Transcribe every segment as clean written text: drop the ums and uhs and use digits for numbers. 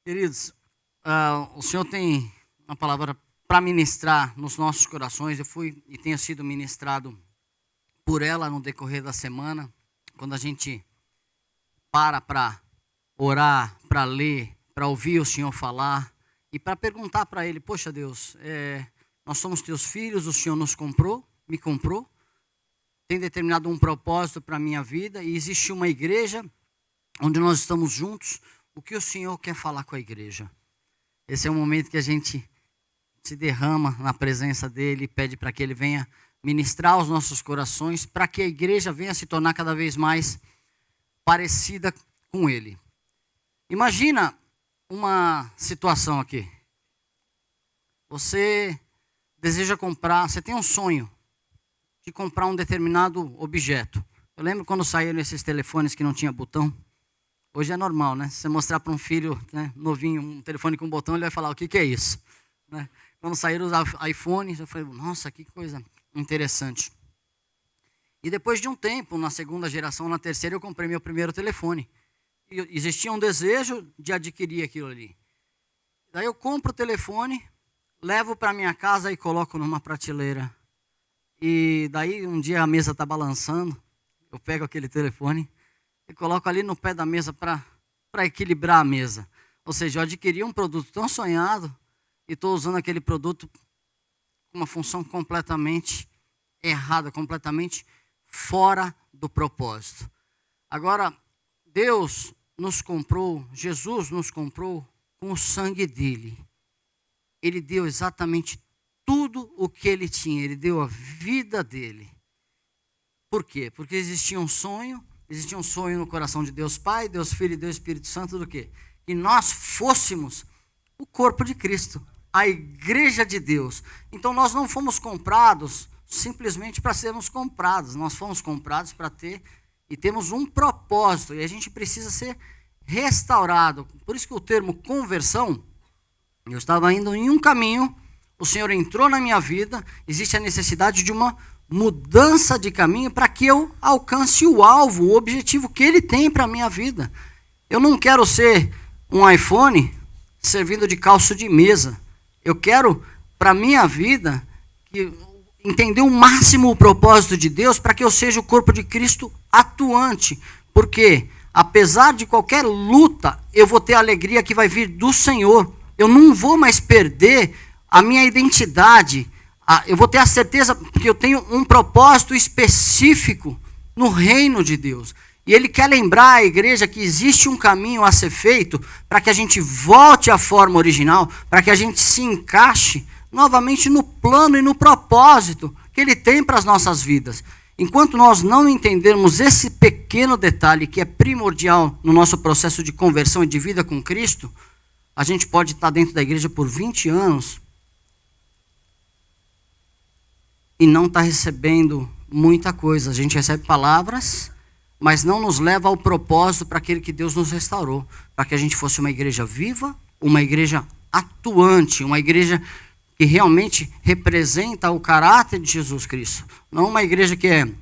Queridos, o Senhor tem uma palavra para ministrar nos nossos corações. Eu fui e tenho sido ministrado por ela no decorrer da semana. Quando a gente para orar, para ler, para ouvir o Senhor falar e para perguntar para Ele: poxa Deus, nós somos teus filhos, o Senhor nos comprou, me comprou, tem determinado um propósito para a minha vida e existe uma igreja onde nós estamos juntos. O que o Senhor quer falar com a igreja? Esse é o momento que a gente se derrama na presença dEle e pede para que Ele venha ministrar os nossos corações, para que a igreja venha se tornar cada vez mais parecida com Ele. Imagina uma situação aqui. Você deseja comprar, você tem um sonho de comprar um determinado objeto. Eu lembro quando saíram esses telefones que não tinha botão. Hoje é normal, né? Se você mostrar para um filho, né, novinho um telefone com botão, ele vai falar: o que é isso? Né? Quando saíram os iPhones, eu falei: nossa, que coisa interessante. E depois de um tempo, na segunda geração, na terceira, eu comprei meu primeiro telefone. E existia um desejo de adquirir aquilo ali. Daí eu compro o telefone, levo para minha casa e coloco numa prateleira. E daí um dia a mesa está balançando, eu pego aquele telefone e coloco ali no pé da mesa para equilibrar a mesa. Ou seja, eu adquiri um produto tão sonhado e estou usando aquele produto com uma função completamente errada, completamente fora do propósito. Agora, Deus nos comprou, Jesus nos comprou com o sangue dele. Ele deu exatamente tudo o que ele tinha, ele deu a vida dele. Por quê? Porque existia um sonho no coração de Deus Pai, Deus Filho e Deus Espírito Santo do quê? Que nós fôssemos o corpo de Cristo, a igreja de Deus. Então nós não fomos comprados simplesmente para sermos comprados, nós fomos comprados para ter e temos um propósito, e a gente precisa ser restaurado. Por isso que o termo conversão, eu estava indo em um caminho, o Senhor entrou na minha vida, existe a necessidade de uma mudança de caminho para que eu alcance o alvo, o objetivo que Ele tem para a minha vida. Eu não quero ser um iPhone servindo de calço de mesa. Eu quero, para a minha vida, entender o máximo o propósito de Deus para que eu seja o corpo de Cristo atuante. Porque, apesar de qualquer luta, eu vou ter a alegria que vai vir do Senhor. Eu não vou mais perder a minha identidade. Eu vou ter a certeza que eu tenho um propósito específico no reino de Deus. E Ele quer lembrar a igreja que existe um caminho a ser feito para que a gente volte à forma original, para que a gente se encaixe novamente no plano e no propósito que Ele tem para as nossas vidas. Enquanto nós não entendermos esse pequeno detalhe que é primordial no nosso processo de conversão e de vida com Cristo, a gente pode estar dentro da igreja por 20 anos e não está recebendo muita coisa. A gente recebe palavras, mas não nos leva ao propósito para aquele que Deus nos restaurou, para que a gente fosse uma igreja viva, uma igreja atuante, uma igreja que realmente representa o caráter de Jesus Cristo. Não uma igreja que é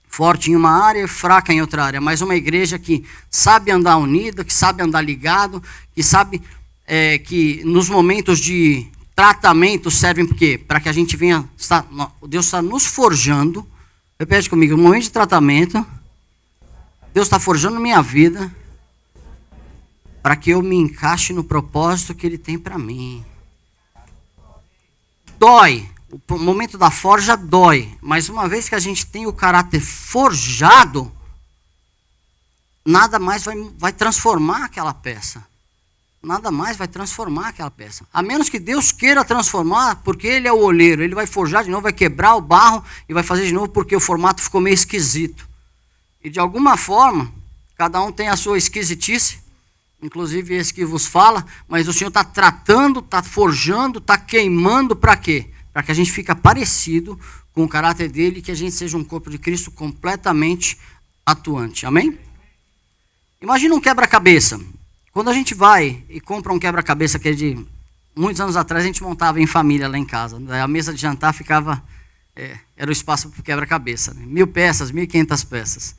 forte em uma área e fraca em outra área, mas uma igreja que sabe andar unida, que sabe andar ligado, que sabe que nos momentos de tratamento servem para quê? Para que a gente venha, Deus está nos forjando. Repete comigo: no momento de tratamento, Deus está forjando minha vida para que eu me encaixe no propósito que Ele tem para mim. Dói, o momento da forja dói, mas uma vez que a gente tem o caráter forjado, nada mais vai transformar aquela peça. Nada mais vai transformar aquela peça. A menos que Deus queira transformar, porque Ele é o olheiro. Ele vai forjar de novo, vai quebrar o barro e vai fazer de novo porque o formato ficou meio esquisito. E de alguma forma, cada um tem a sua esquisitice, inclusive esse que vos fala, mas o Senhor está tratando, está forjando, está queimando para quê? Para que a gente fique parecido com o caráter dele e que a gente seja um corpo de Cristo completamente atuante. Amém? Imagina um quebra-cabeça. Quando a gente vai e compra um quebra-cabeça, que é de muitos anos atrás a gente montava em família lá em casa. A mesa de jantar ficava, era o espaço para o quebra-cabeça. 1.000 peças, 1.500 peças.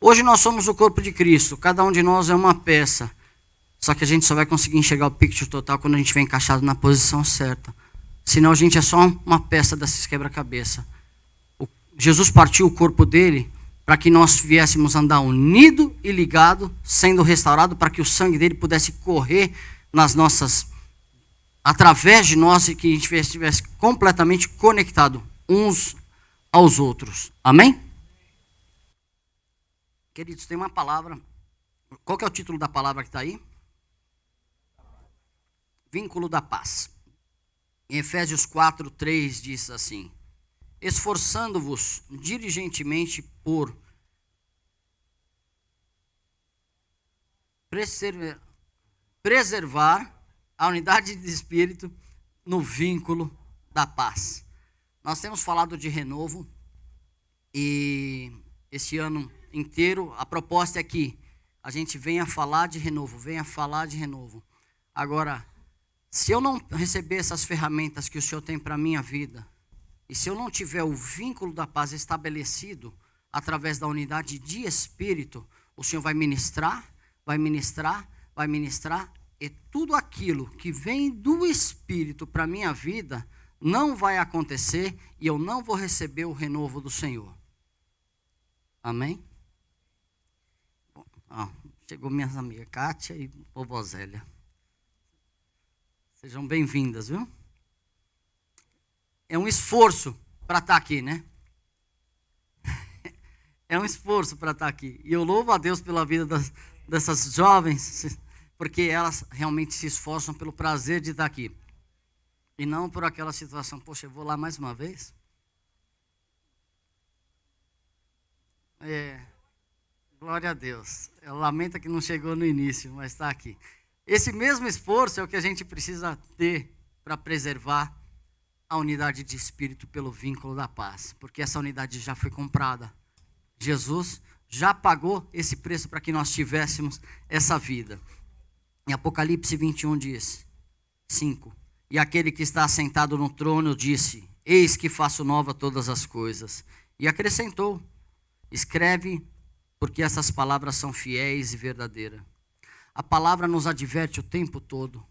Hoje nós somos o corpo de Cristo, cada um de nós é uma peça. Só que a gente só vai conseguir enxergar o picture total quando a gente vem encaixado na posição certa. Senão a gente é só uma peça desses quebra-cabeça. Jesus partiu o corpo dele para que nós viéssemos andar unido e ligado, sendo restaurado, para que o sangue dele pudesse correr nas nossas, através de nós, e que a gente estivesse completamente conectado uns aos outros. Amém? Queridos, tem uma palavra. Qual que é o título da palavra que está aí? Vínculo da paz. Em Efésios 4:3 diz assim: esforçando-vos diligentemente por preservar a unidade de espírito no vínculo da paz. Nós temos falado de renovo e esse ano inteiro a proposta é que a gente venha falar de renovo, venha falar de renovo. Agora, se eu não receber essas ferramentas que o Senhor tem para a minha vida, e se eu não tiver o vínculo da paz estabelecido através da unidade de espírito, o Senhor vai ministrar, vai ministrar, vai ministrar, e tudo aquilo que vem do espírito para a minha vida não vai acontecer e eu não vou receber o renovo do Senhor. Amém? Bom, chegou minhas amigas Kátia e Bobozélia. Sejam bem-vindas, viu? É um esforço para estar aqui, né? É um esforço para estar aqui. E eu louvo a Deus pela vida dessas jovens, porque elas realmente se esforçam pelo prazer de estar aqui. E não por aquela situação, poxa, eu vou lá mais uma vez? Glória a Deus. Lamenta que não chegou no início, mas está aqui. Esse mesmo esforço é o que a gente precisa ter para preservar a unidade de espírito pelo vínculo da paz, porque essa unidade já foi comprada. Jesus já pagou esse preço para que nós tivéssemos essa vida. Em Apocalipse 21 diz, 5, e aquele que está assentado no trono disse, eis que faço nova todas as coisas. E acrescentou, escreve, porque essas palavras são fiéis e verdadeiras. A palavra nos adverte o tempo todo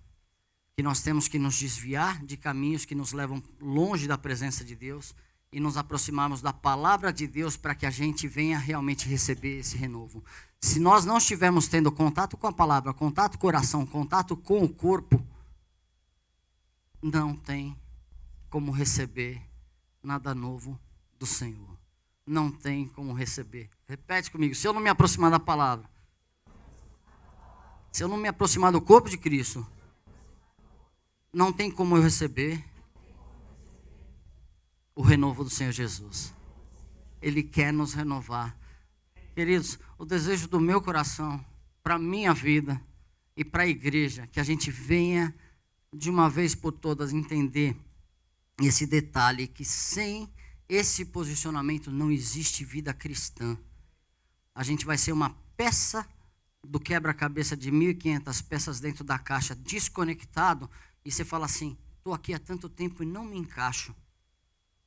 que nós temos que nos desviar de caminhos que nos levam longe da presença de Deus e nos aproximarmos da palavra de Deus para que a gente venha realmente receber esse renovo. Se nós não estivermos tendo contato com a palavra, contato com o coração, contato com o corpo, não tem como receber nada novo do Senhor. Não tem como receber. Repete comigo, se eu não me aproximar da palavra, se eu não me aproximar do corpo de Cristo, não tem como eu receber o renovo do Senhor Jesus. Ele quer nos renovar. Queridos, o desejo do meu coração, para a minha vida e para a igreja, que a gente venha de uma vez por todas entender esse detalhe, que sem esse posicionamento não existe vida cristã. A gente vai ser uma peça do quebra-cabeça de 1.500 peças dentro da caixa, desconectado, e você fala assim, estou aqui há tanto tempo e não me encaixo.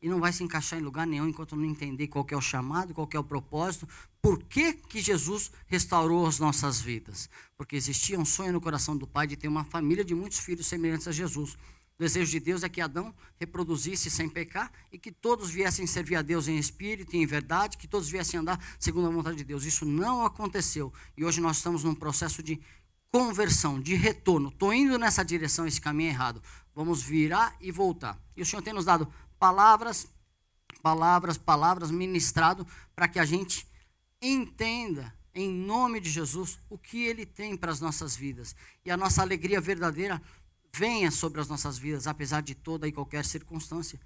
E não vai se encaixar em lugar nenhum enquanto não entender qual que é o chamado, qual que é o propósito, por que que Jesus restaurou as nossas vidas. Porque existia um sonho no coração do Pai de ter uma família de muitos filhos semelhantes a Jesus. O desejo de Deus é que Adão reproduzisse sem pecar e que todos viessem servir a Deus em espírito e em verdade, que todos viessem andar segundo a vontade de Deus. Isso não aconteceu. E hoje nós estamos num processo de conversão, de retorno. Estou indo nessa direção, esse caminho é errado. Vamos virar e voltar. E o Senhor tem nos dado palavras ministrado para que a gente entenda, em nome de Jesus, o que Ele tem para as nossas vidas. E a nossa alegria verdadeira venha sobre as nossas vidas, apesar de toda e qualquer circunstância.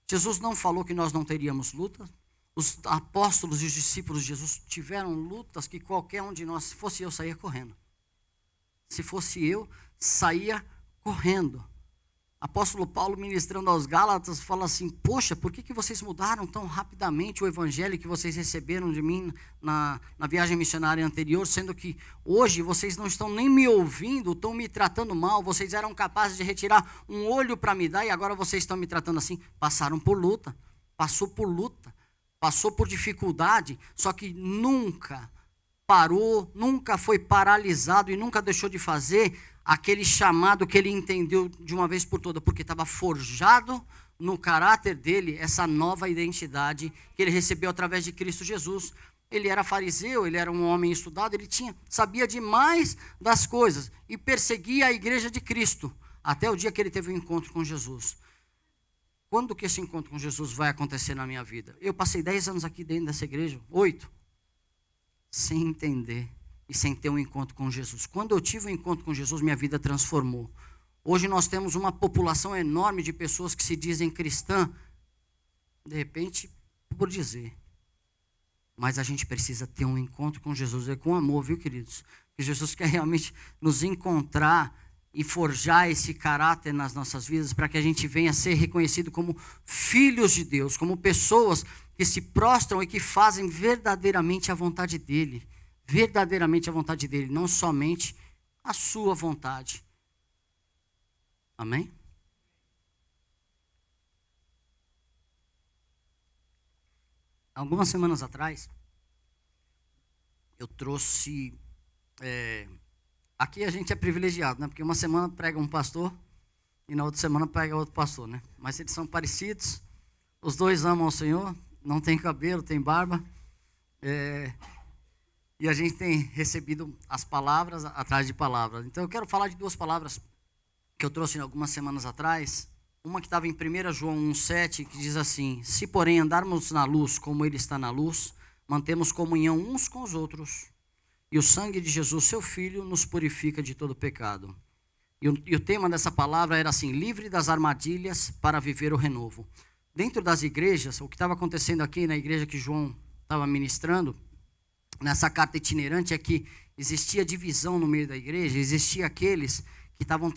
Jesus não falou que nós não teríamos luta. Os apóstolos e os discípulos de Jesus tiveram lutas que qualquer um de nós, se fosse eu, saía correndo. Se fosse eu, saía correndo. Apóstolo Paulo, ministrando aos Gálatas, fala assim, poxa, por que vocês mudaram tão rapidamente o evangelho que vocês receberam de mim na viagem missionária anterior, sendo que hoje vocês não estão nem me ouvindo, estão me tratando mal, vocês eram capazes de retirar um olho para me dar e agora vocês estão me tratando assim. Passaram por luta, passou por dificuldade, só que nunca parou, nunca foi paralisado e nunca deixou de fazer aquele chamado que ele entendeu de uma vez por todas, porque estava forjado no caráter dele essa nova identidade que ele recebeu através de Cristo Jesus. Ele era fariseu, ele era um homem estudado, ele sabia demais das coisas e perseguia a igreja de Cristo, até o dia que ele teve um encontro com Jesus. Quando que esse encontro com Jesus vai acontecer na minha vida? Eu passei 10 anos aqui dentro dessa igreja, 8, sem entender e sem ter um encontro com Jesus. Quando eu tive um encontro com Jesus, minha vida transformou. Hoje nós temos uma população enorme de pessoas que se dizem cristã, de repente, por dizer. Mas a gente precisa ter um encontro com Jesus, é com amor, viu, queridos? Que Jesus quer realmente nos encontrar e forjar esse caráter nas nossas vidas, para que a gente venha a ser reconhecido como filhos de Deus, como pessoas que se prostram e que fazem verdadeiramente a vontade dEle. Verdadeiramente a vontade dEle, não somente a sua vontade. Amém? Algumas semanas atrás, eu trouxe... aqui a gente é privilegiado, né? Porque uma semana prega um pastor e na outra semana prega outro pastor, né? Mas eles são parecidos, os dois amam o Senhor, não tem cabelo, tem barba. E a gente tem recebido as palavras atrás de palavras. Então eu quero falar de 2 palavras que eu trouxe algumas semanas atrás. Uma que estava em 1 João 1,7, que diz assim: se porém andarmos na luz como Ele está na luz, mantemos comunhão uns com os outros, e o sangue de Jesus, seu Filho, nos purifica de todo pecado. E o tema dessa palavra era assim: livre das armadilhas para viver o renovo. Dentro das igrejas, o que estava acontecendo aqui na igreja que João estava ministrando, nessa carta itinerante, é que existia divisão no meio da igreja, existia aqueles que estavam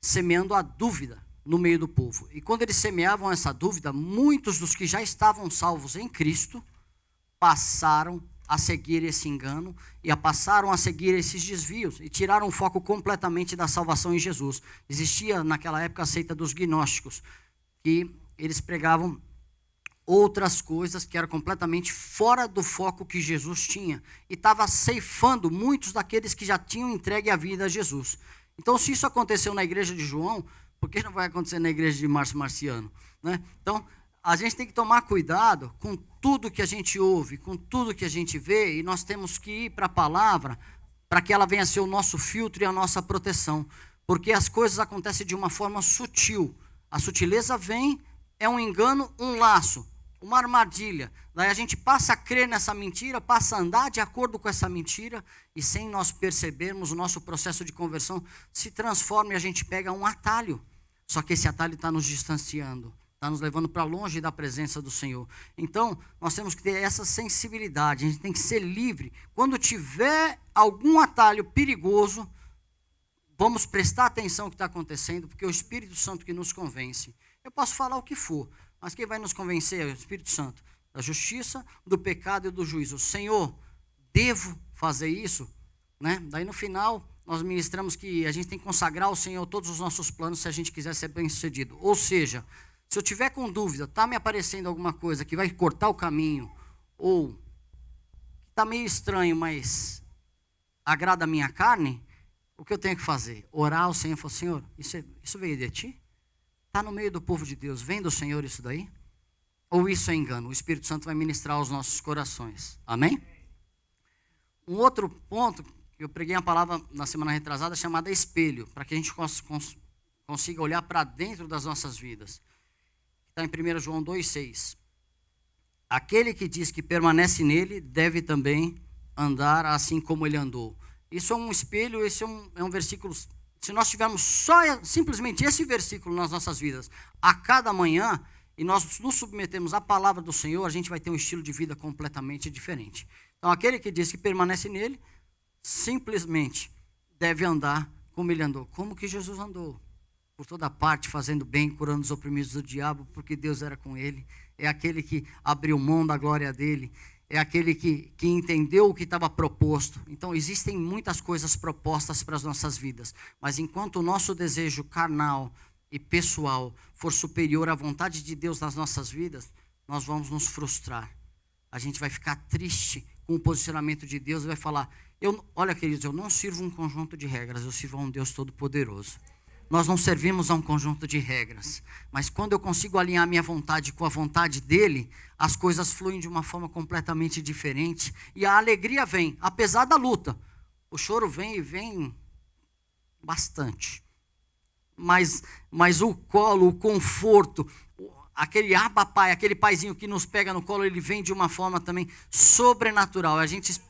semeando a dúvida no meio do povo. E quando eles semeavam essa dúvida, muitos dos que já estavam salvos em Cristo passaram a seguir esse engano e passaram a seguir esses desvios e tiraram o foco completamente da salvação em Jesus. Existia naquela época a seita dos gnósticos, que eles pregavam outras coisas que eram completamente fora do foco que Jesus tinha, e estava ceifando muitos daqueles que já tinham entregue a vida a Jesus. Então, se isso aconteceu na igreja de João, por que não vai acontecer na igreja de Márcio Marciano, né? Então, a gente tem que tomar cuidado com tudo que a gente ouve, com tudo que a gente vê, e nós temos que ir para a palavra, para que ela venha a ser o nosso filtro e a nossa proteção, porque as coisas acontecem de uma forma sutil. A sutileza vem, é um engano, um laço, uma armadilha. Daí a gente passa a crer nessa mentira, passa a andar de acordo com essa mentira, e sem nós percebermos, o nosso processo de conversão se transforma e a gente pega um atalho. Só que esse atalho está nos distanciando, está nos levando para longe da presença do Senhor. Então, nós temos que ter essa sensibilidade, a gente tem que ser livre. Quando tiver algum atalho perigoso, vamos prestar atenção no que está acontecendo, porque é o Espírito Santo que nos convence. Eu posso falar o que for, mas quem vai nos convencer é o Espírito Santo, da justiça, do pecado e do juízo. Senhor, devo fazer isso? Né? Daí no final, nós ministramos que a gente tem que consagrar ao Senhor todos os nossos planos se a gente quiser ser bem sucedido. Ou seja, se eu tiver com dúvida, está me aparecendo alguma coisa que vai cortar o caminho, ou está meio estranho, mas agrada a minha carne, o que eu tenho que fazer? Orar ao Senhor e falar: Senhor, isso veio de Ti? Está no meio do povo de Deus, vem do Senhor isso daí? Ou isso é engano? O Espírito Santo vai ministrar aos nossos corações. Amém? Um outro ponto, eu preguei uma palavra na semana retrasada chamada espelho, para que a gente consiga olhar para dentro das nossas vidas. Está em 1 João 2,6. Aquele que diz que permanece nele, deve também andar assim como ele andou. Isso é um espelho, esse é um versículo. Se nós tivermos simplesmente esse versículo nas nossas vidas, a cada manhã, e nós nos submetemos à palavra do Senhor, a gente vai ter um estilo de vida completamente diferente. Então, aquele que diz que permanece nele, simplesmente deve andar como ele andou. Como que Jesus andou? Por toda parte, fazendo bem, curando os oprimidos do diabo, porque Deus era com ele. É aquele que abriu mão da glória dele. É aquele que entendeu o que estava proposto. Então, existem muitas coisas propostas para as nossas vidas. Mas enquanto o nosso desejo carnal e pessoal for superior à vontade de Deus nas nossas vidas, nós vamos nos frustrar. A gente vai ficar triste com com o posicionamento de Deus e vai falar, olha queridos, eu não sirvo um conjunto de regras, eu sirvo a um Deus Todo-Poderoso. Nós não servimos a um conjunto de regras, mas quando eu consigo alinhar minha vontade com a vontade dele, as coisas fluem de uma forma completamente diferente e a alegria vem, apesar da luta. O choro vem e vem bastante, mas o colo, o conforto, aquele Abba Pai, aquele paizinho que nos pega no colo, ele vem de uma forma também sobrenatural. A gente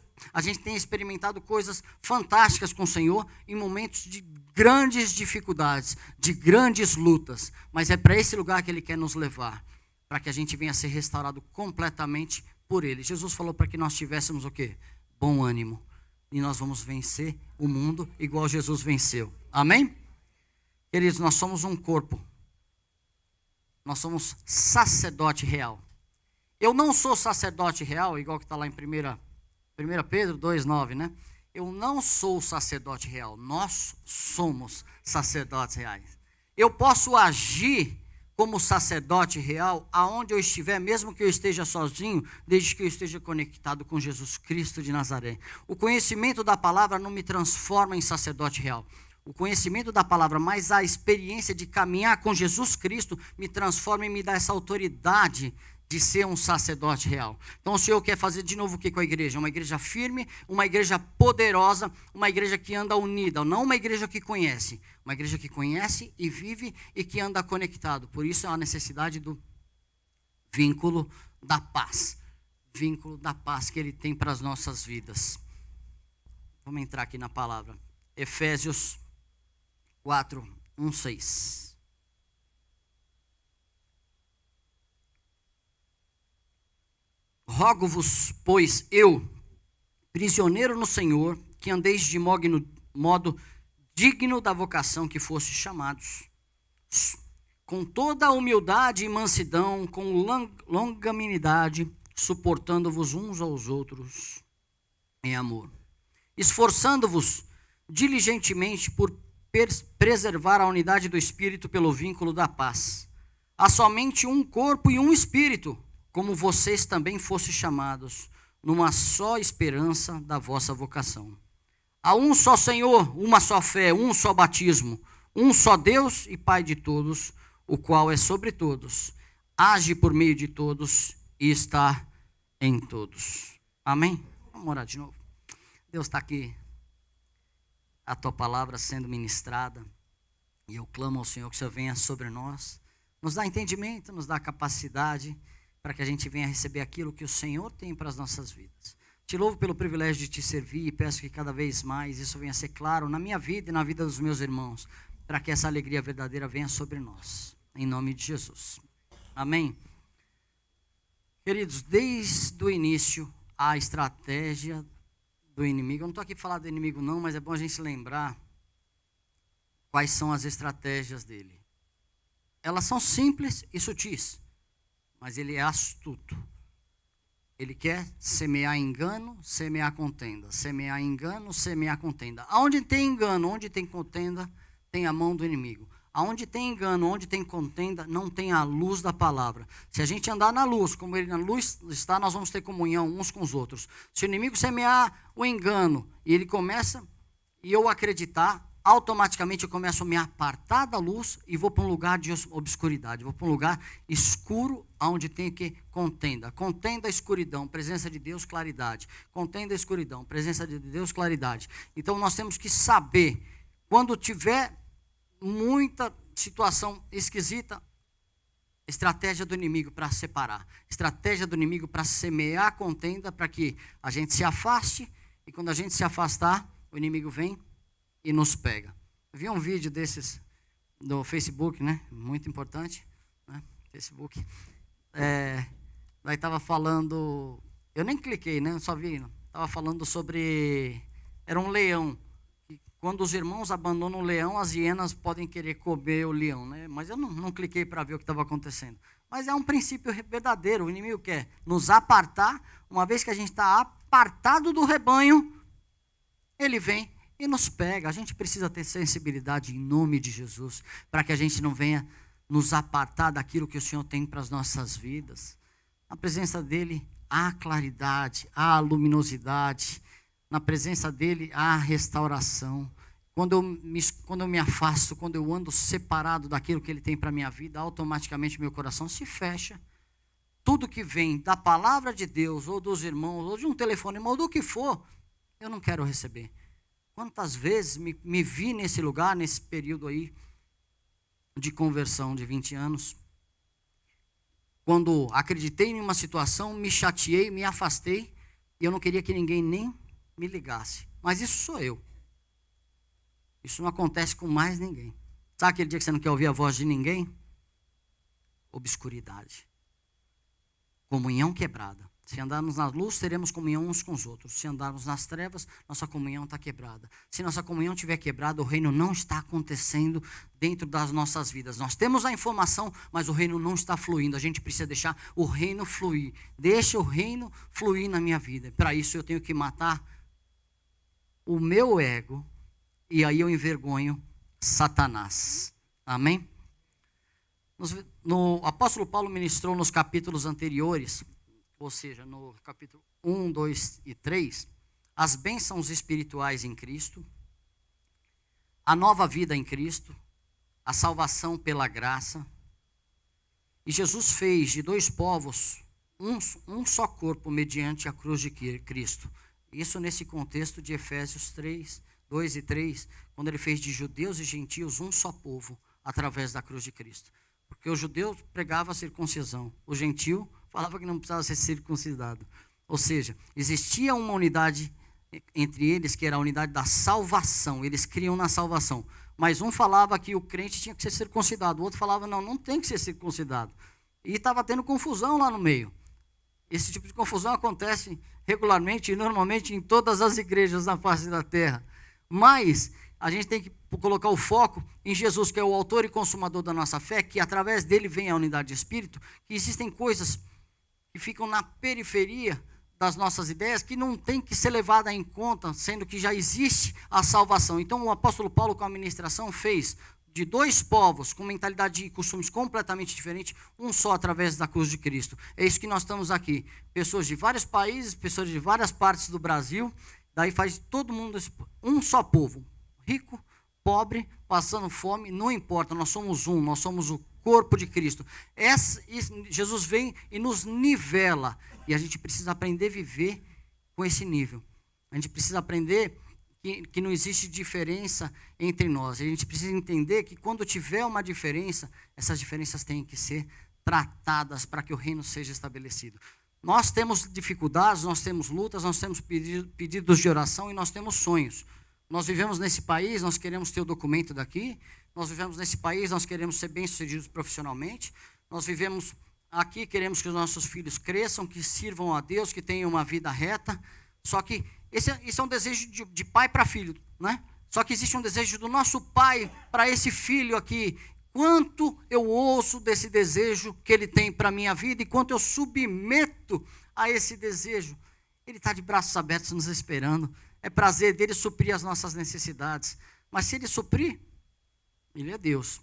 tem experimentado coisas fantásticas com o Senhor em momentos de grandes dificuldades, de grandes lutas, mas é para esse lugar que Ele quer nos levar, para que a gente venha a ser restaurado completamente por Ele. Jesus falou para que nós tivéssemos o quê? Bom ânimo, e nós vamos vencer o mundo igual Jesus venceu. Amém? Queridos, nós somos um corpo, nós somos sacerdote real. Eu não sou sacerdote real, igual que está lá em 1 Pedro 2,9, né? Eu não sou sacerdote real, nós somos sacerdotes reais. Eu posso agir como sacerdote real aonde eu estiver, mesmo que eu esteja sozinho, desde que eu esteja conectado com Jesus Cristo de Nazaré. O conhecimento da palavra não me transforma em sacerdote real. O conhecimento da palavra, mas a experiência de caminhar com Jesus Cristo me transforma e me dá essa autoridade de ser um sacerdote real. Então o Senhor quer fazer de novo o que com a igreja? Uma igreja firme, uma igreja poderosa, uma igreja que anda unida, não uma igreja que conhece, uma igreja que conhece e vive e que anda conectado. Por isso é a necessidade do vínculo da paz. Vínculo da paz que Ele tem para as nossas vidas. Vamos entrar aqui na palavra. Efésios 4, 1, 6. Rogo-vos, pois, eu, prisioneiro no Senhor, que andeis de modo digno da vocação que fostes chamados, com toda a humildade e mansidão, com longanimidade, suportando-vos uns aos outros em amor, esforçando-vos diligentemente por preservar a unidade do Espírito pelo vínculo da paz. Há somente um corpo e um Espírito, como vocês também fossem chamados, numa só esperança da vossa vocação. Há um só Senhor, uma só fé, um só batismo, um só Deus e Pai de todos, o qual é sobre todos, age por meio de todos e está em todos. Amém? Vamos orar de novo. Deus está aqui, a tua palavra sendo ministrada, e eu clamo ao Senhor que o Senhor venha sobre nós, nos dá entendimento, nos dá capacidade, para que a gente venha receber aquilo que o Senhor tem para as nossas vidas. Te louvo pelo privilégio de te servir e peço que cada vez mais isso venha a ser claro na minha vida e na vida dos meus irmãos, para que essa alegria verdadeira venha sobre nós, em nome de Jesus. Amém? Queridos, desde o início, a estratégia do inimigo, eu não estou aqui para falar do inimigo não, mas é bom a gente lembrar quais são as estratégias dele. Elas são simples e sutis, mas ele é astuto. Ele quer semear engano, semear contenda. Semear engano, semear contenda. Aonde tem engano, onde tem contenda, tem a mão do inimigo. Aonde tem engano, onde tem contenda, não tem a luz da palavra. Se a gente andar na luz, como ele na luz está, nós vamos ter comunhão uns com os outros. Se o inimigo semear o engano, e ele começa, e eu acreditar, automaticamente eu começo a me apartar da luz e vou para um lugar de obscuridade, vou para um lugar escuro, onde tem que contenda. Contenda, escuridão, presença de Deus, claridade. Contenda, escuridão, presença de Deus, claridade. Então nós temos que saber, quando tiver muita situação esquisita, estratégia do inimigo para separar, estratégia do inimigo para semear a contenda, para que a gente se afaste, e quando a gente se afastar, o inimigo vem e nos pega. Eu vi um vídeo desses do Facebook, né? Muito importante, né? Facebook. Daí estava falando, eu nem cliquei, né? Só vi, estava falando sobre, era um leão. E quando os irmãos abandonam o leão, as hienas podem querer comer o leão, né? Mas eu não cliquei para ver o que estava acontecendo. Mas é um princípio verdadeiro. O inimigo quer nos apartar. Uma vez que a gente está apartado do rebanho, ele vem e nos pega. A gente precisa ter sensibilidade em nome de Jesus, para que a gente não venha nos apartar daquilo que o Senhor tem para as nossas vidas. A presença dele há claridade, há luminosidade. Na presença dele há restauração. Quando eu me afasto, quando eu ando separado daquilo que ele tem para a minha vida, automaticamente meu coração se fecha. Tudo que vem da palavra de Deus, ou dos irmãos, ou de um telefonema, ou do que for, eu não quero receber. Quantas vezes me vi nesse lugar, nesse período aí de conversão de 20 anos, quando acreditei em uma situação, me chateei, me afastei, e eu não queria que ninguém nem me ligasse. Mas isso sou eu. Isso não acontece com mais ninguém. Sabe aquele dia que você não quer ouvir a voz de ninguém? Obscuridade. Comunhão quebrada. Se andarmos na luz, teremos comunhão uns com os outros. Se andarmos nas trevas, nossa comunhão está quebrada. Se nossa comunhão estiver quebrada, o reino não está acontecendo dentro das nossas vidas. Nós temos a informação, mas o reino não está fluindo. A gente precisa deixar o reino fluir. Deixa o reino fluir na minha vida. Para isso eu tenho que matar o meu ego, e aí eu envergonho Satanás. Amém? O apóstolo Paulo ministrou nos capítulos anteriores, ou seja, no capítulo 1, 2 e 3, as bênçãos espirituais em Cristo, a nova vida em Cristo, a salvação pela graça. E Jesus fez de dois povos um só corpo mediante a cruz de Cristo. Isso nesse contexto de Efésios 3, 2 e 3, quando ele fez de judeus e gentios um só povo através da cruz de Cristo. Porque o judeu pregava a circuncisão, o gentio falava que não precisava ser circuncidado. Ou seja, existia uma unidade entre eles, que era a unidade da salvação. Eles criam na salvação. Mas um falava que o crente tinha que ser circuncidado, o outro falava, não tem que ser circuncidado. E estava tendo confusão lá no meio. Esse tipo de confusão acontece regularmente e normalmente em todas as igrejas na face da terra. Mas a gente tem que colocar o foco em Jesus, que é o autor e consumador da nossa fé, que através dele vem a unidade de espírito, que existem coisas que ficam na periferia das nossas ideias, que não tem que ser levada em conta, sendo que já existe a salvação. Então o apóstolo Paulo, com a ministração, fez de dois povos, com mentalidade e costumes completamente diferentes, um só através da cruz de Cristo. É isso que nós estamos aqui. Pessoas de vários países, pessoas de várias partes do Brasil, daí faz todo mundo um só povo. Rico, pobre, passando fome, não importa, nós somos um, nós somos o corpo de Cristo. Jesus vem e nos nivela, e a gente precisa aprender a viver com esse nível. A gente precisa aprender que não existe diferença entre nós. A gente precisa entender que quando tiver uma diferença, essas diferenças têm que ser tratadas para que o reino seja estabelecido. Nós temos dificuldades, nós temos lutas, nós temos pedidos de oração e nós temos sonhos. Nós vivemos nesse país, nós queremos ter o documento daqui. Nós vivemos nesse país, nós queremos ser bem-sucedidos profissionalmente. Nós vivemos aqui, queremos que os nossos filhos cresçam, que sirvam a Deus, que tenham uma vida reta. Só que esse é um desejo de pai para filho, né? Só que existe um desejo do nosso pai para esse filho aqui. Quanto eu ouço desse desejo que ele tem para a minha vida e quanto eu submeto a esse desejo. Ele está de braços abertos nos esperando. É prazer dele suprir as nossas necessidades. Mas se ele suprir, ele é Deus.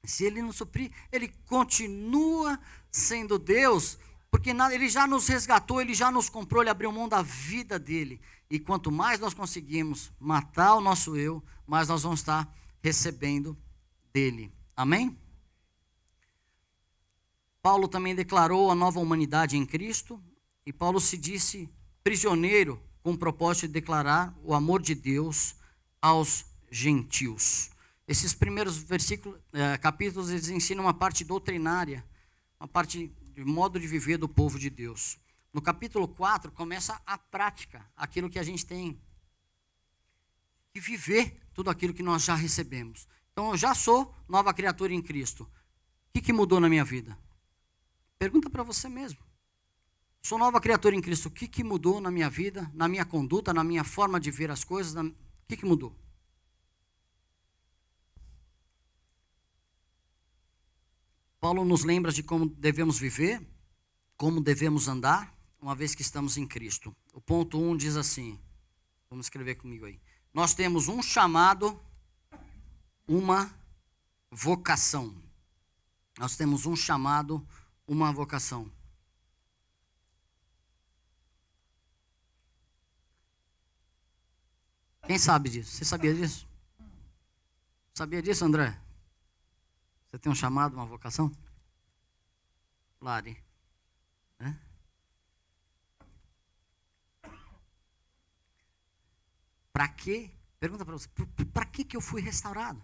Se ele não suprir, ele continua sendo Deus, porque ele já nos resgatou, ele já nos comprou, ele abriu mão da vida dele. E quanto mais nós conseguimos matar o nosso eu, mais nós vamos estar recebendo dele. Amém? Paulo também declarou a nova humanidade em Cristo, e Paulo se disse prisioneiro com o propósito de declarar o amor de Deus aos gentios. Esses primeiros capítulos, eles ensinam uma parte doutrinária, uma parte de modo de viver do povo de Deus. No capítulo 4, começa a prática, aquilo que a gente tem que viver, tudo aquilo que nós já recebemos. Então, eu já sou nova criatura em Cristo. O que mudou na minha vida? Pergunta para você mesmo. Sou nova criatura em Cristo. O que mudou na minha vida, na minha conduta, na minha forma de ver as coisas? O que mudou? Paulo nos lembra de como devemos viver, como devemos andar, uma vez que estamos em Cristo. O ponto 1 diz assim, vamos escrever comigo aí. Nós temos um chamado, uma vocação. Nós temos um chamado, uma vocação. Quem sabe disso? Você sabia disso? Sabia disso, André? Você tem um chamado, uma vocação? Lari. Para quê? Pergunta para você. Para que eu fui restaurado?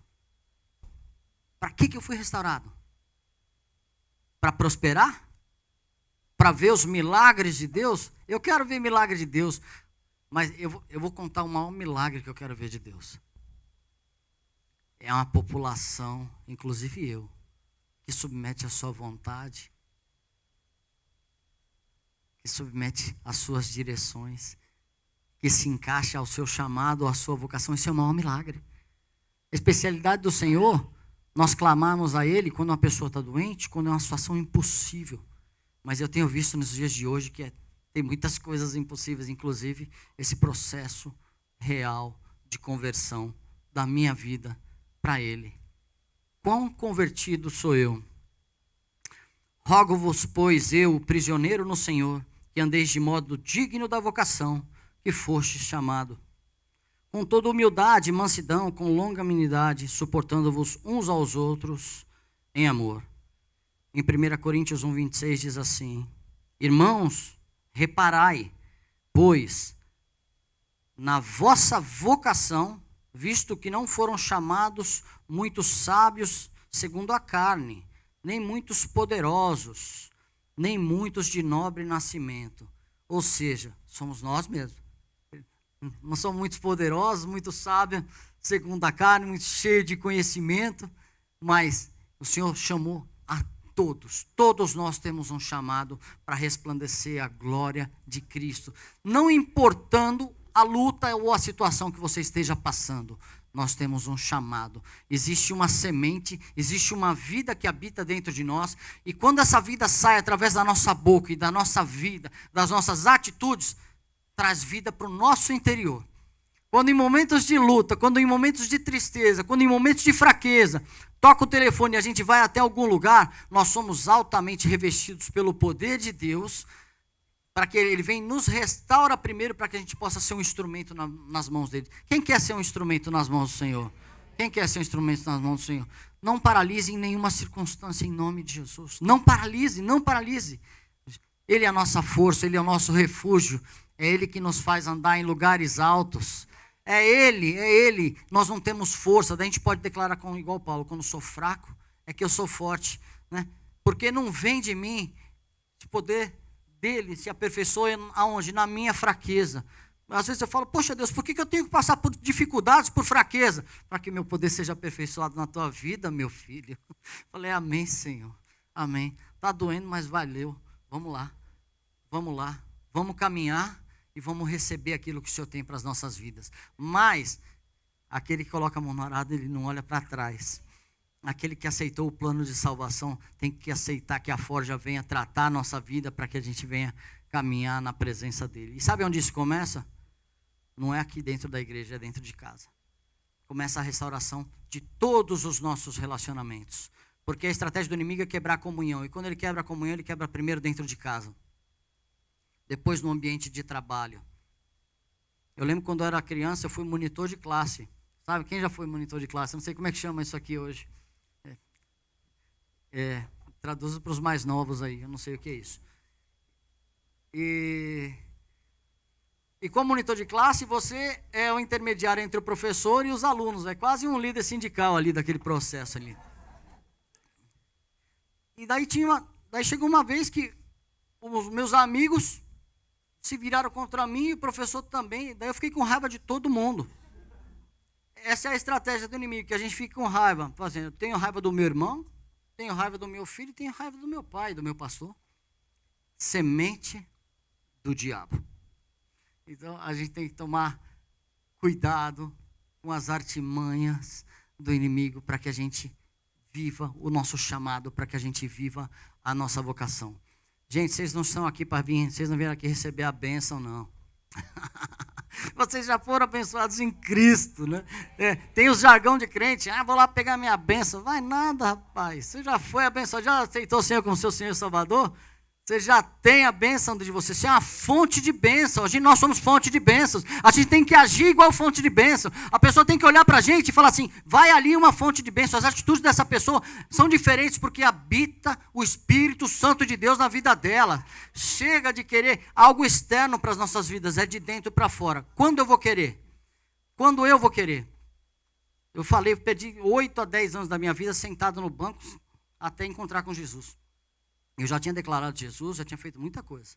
Para que eu fui restaurado? Para prosperar? Para ver os milagres de Deus? Eu quero ver milagre de Deus. Mas eu vou contar o maior milagre que eu quero ver de Deus. É uma população, inclusive eu, que submete a sua vontade, que submete às suas direções, que se encaixa ao seu chamado, à sua vocação. Isso é o maior milagre. A especialidade do Senhor, nós clamamos a Ele quando uma pessoa está doente, quando é uma situação impossível. Mas eu tenho visto nos dias de hoje que tem muitas coisas impossíveis, inclusive esse processo real de conversão da minha vida para Ele. Quão convertido sou eu? Rogo-vos, pois, eu, prisioneiro no Senhor, que andeis de modo digno da vocação que fostes chamado, com toda humildade e mansidão, com longanimidade, suportando-vos uns aos outros em amor. Em 1 Coríntios 1:26 diz assim: irmãos, reparai, pois, na vossa vocação, visto que não foram chamados muitos sábios segundo a carne, nem muitos poderosos, nem muitos de nobre nascimento. Ou seja, somos nós mesmos. Não somos muitos poderosos, muito sábios, segundo a carne, muito cheios de conhecimento, mas o Senhor chamou a todos. Todos nós temos um chamado para resplandecer a glória de Cristo. Não importando a luta ou a situação que você esteja passando, nós temos um chamado. Existe uma semente, existe uma vida que habita dentro de nós, e quando essa vida sai através da nossa boca e da nossa vida, das nossas atitudes, traz vida para o nosso interior. Quando em momentos de luta, quando em momentos de tristeza, quando em momentos de fraqueza, toca o telefone e a gente vai até algum lugar, nós somos altamente revestidos pelo poder de Deus, para que Ele venha nos restaura primeiro, para que a gente possa ser um instrumento nas mãos dEle. Quem quer ser um instrumento nas mãos do Senhor? Quem quer ser um instrumento nas mãos do Senhor? Não paralise em nenhuma circunstância, em nome de Jesus. Não paralise, não paralise. Ele é a nossa força, Ele é o nosso refúgio. É Ele que nos faz andar em lugares altos. É Ele. Nós não temos força. Daí a gente pode declarar igual Paulo: quando sou fraco, é que eu sou forte. Né? Porque não vem de mim, o poder dele se aperfeiçoa aonde? Na minha fraqueza. Às vezes eu falo: poxa Deus, por que eu tenho que passar por dificuldades, por fraqueza? Para que meu poder seja aperfeiçoado na tua vida, meu filho. Falei: amém, Senhor. Amém. Está doendo, mas valeu. Vamos lá. Vamos caminhar e vamos receber aquilo que o Senhor tem para as nossas vidas. Mas aquele que coloca a mão no arado, ele não olha para trás. Aquele que aceitou o plano de salvação tem que aceitar que a forja venha tratar a nossa vida, para que a gente venha caminhar na presença dele. E sabe onde isso começa? Não é aqui dentro da igreja, é dentro de casa. Começa a restauração de todos os nossos relacionamentos. Porque a estratégia do inimigo é quebrar a comunhão. E quando ele quebra a comunhão, ele quebra primeiro dentro de casa. Depois no ambiente de trabalho. Eu lembro quando eu era criança, eu fui monitor de classe. Sabe, quem já foi monitor de classe? Eu não sei como é que chama isso aqui hoje. Traduzo para os mais novos aí, eu não sei o que é isso. E como monitor de classe, você é o intermediário entre o professor e os alunos. É quase um líder sindical ali daquele processo ali. E daí chegou uma vez que os meus amigos se viraram contra mim e o professor também. Daí eu fiquei com raiva de todo mundo. Essa é a estratégia do inimigo, que a gente fica com raiva. Eu tenho raiva do meu irmão, tenho raiva do meu filho, tenho raiva do meu pai, do meu pastor. Semente do diabo. Então a gente tem que tomar cuidado com as artimanhas do inimigo, para que a gente viva o nosso chamado, para que a gente viva a nossa vocação. Gente, vocês não estão aqui para vir, vocês não vieram aqui receber a bênção, não. Vocês já foram abençoados em Cristo, né? Tem os jargão de crente: vou lá pegar minha bênção. Vai nada, rapaz. Você já foi abençoado, já aceitou o Senhor como seu Senhor e Salvador? Você já tem a bênção de você. Você é uma fonte de bênção. Nós somos fonte de bênçãos. A gente tem que agir igual fonte de bênção. A pessoa tem que olhar para a gente e falar assim, vai ali uma fonte de bênção. As atitudes dessa pessoa são diferentes porque habita o Espírito Santo de Deus na vida dela. Chega de querer algo externo para as nossas vidas. É de dentro para fora. Quando eu vou querer? Quando eu vou querer? Eu perdi 8 a 10 anos da minha vida sentado no banco até encontrar com Jesus. Eu já tinha declarado Jesus, já tinha feito muita coisa.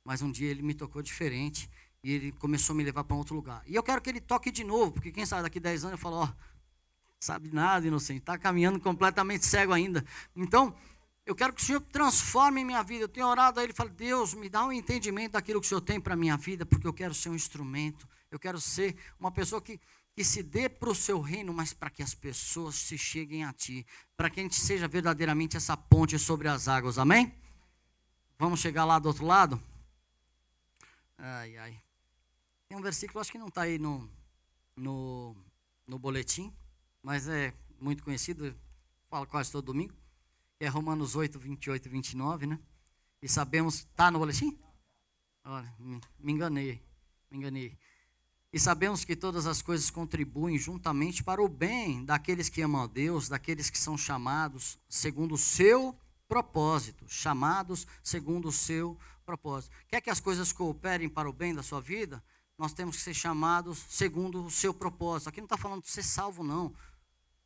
Mas um dia ele me tocou diferente e ele começou a me levar para um outro lugar. E eu quero que ele toque de novo, porque quem sabe daqui 10 anos eu falo, sabe nada, inocente, está caminhando completamente cego ainda. Então, eu quero que o Senhor transforme minha vida. Eu tenho orado a Ele e falo, Deus, me dá um entendimento daquilo que o Senhor tem para a minha vida, porque eu quero ser um instrumento, eu quero ser uma pessoa que se dê para o seu reino, mas para que as pessoas se cheguem a ti, para que a gente seja verdadeiramente essa ponte sobre as águas, amém? Vamos chegar lá do outro lado? Ai. Tem um versículo, acho que não está aí no boletim, mas é muito conhecido, falo quase todo domingo, que é Romanos 8, 28 e 29, né? E sabemos, está no boletim? Olha, me enganei. E sabemos que todas as coisas contribuem juntamente para o bem daqueles que amam a Deus, daqueles que são chamados segundo o seu propósito. Chamados segundo o seu propósito. Quer que as coisas cooperem para o bem da sua vida? Nós temos que ser chamados segundo o seu propósito. Aqui não está falando de ser salvo, não.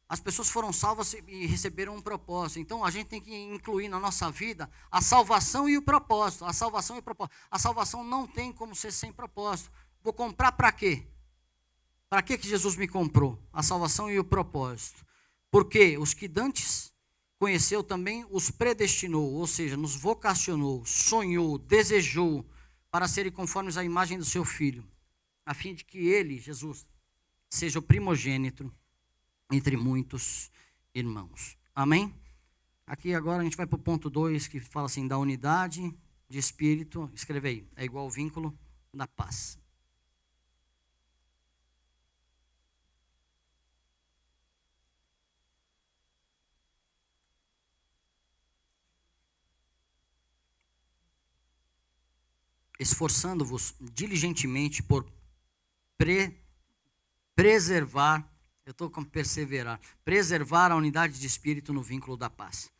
As pessoas foram salvas e receberam um propósito. Então, a gente tem que incluir na nossa vida a salvação e o propósito. A salvação e o propósito. A salvação não tem como ser sem propósito. Vou comprar para quê? Para que Jesus me comprou? A salvação e o propósito. Porque os que dantes conheceu também os predestinou, ou seja, nos vocacionou, sonhou, desejou para serem conformes à imagem do seu Filho, a fim de que ele, Jesus, seja o primogênito entre muitos irmãos. Amém? Aqui agora a gente vai para o ponto 2, que fala assim, da unidade de espírito. Escreve aí, é igual ao vínculo da paz. Esforçando-vos diligentemente por preservar, eu estou com perseverar, preservar a unidade de espírito no vínculo da paz.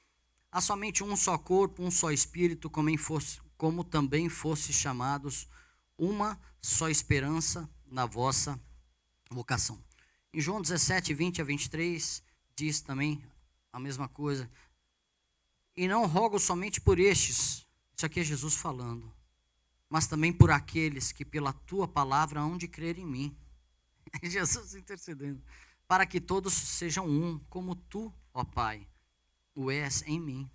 Há somente um só corpo, um só espírito, como também fosse chamados, uma só esperança na vossa vocação. Em João 17, 20 a 23, diz também a mesma coisa. E não rogo somente por estes, isso aqui é Jesus falando, mas também por aqueles que pela tua palavra hão de crer em mim. Jesus intercedendo. Para que todos sejam um, como tu, ó Pai, o és em mim.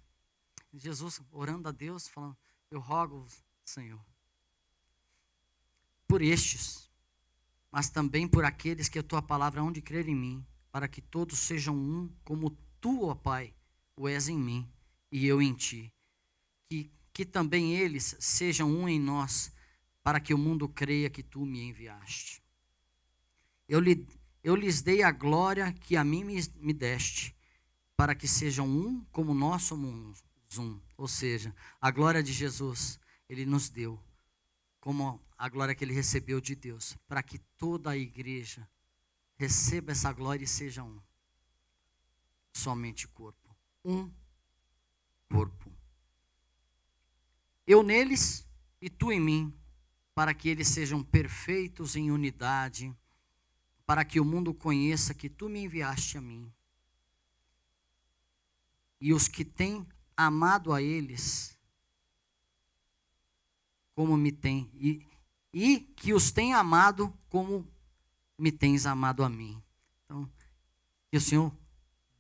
Jesus orando a Deus, falando, eu rogo, Senhor, por estes, mas também por aqueles que a tua palavra hão de crer em mim, para que todos sejam um, como tu, ó Pai, o és em mim, e eu em ti. Que também eles sejam um em nós, para que o mundo creia que tu me enviaste. Eu lhes dei a glória que a mim me deste, para que sejam um como nós somos um. Ou seja, a glória de Jesus, ele nos deu, como a glória que ele recebeu de Deus, para que toda a igreja receba essa glória e seja um. Somente corpo. Um corpo. Eu neles e tu em mim, para que eles sejam perfeitos em unidade, para que o mundo conheça que tu me enviaste a mim. E os que têm amado a eles, como me têm, e que os têm amado como me tens amado a mim. Então, que o Senhor,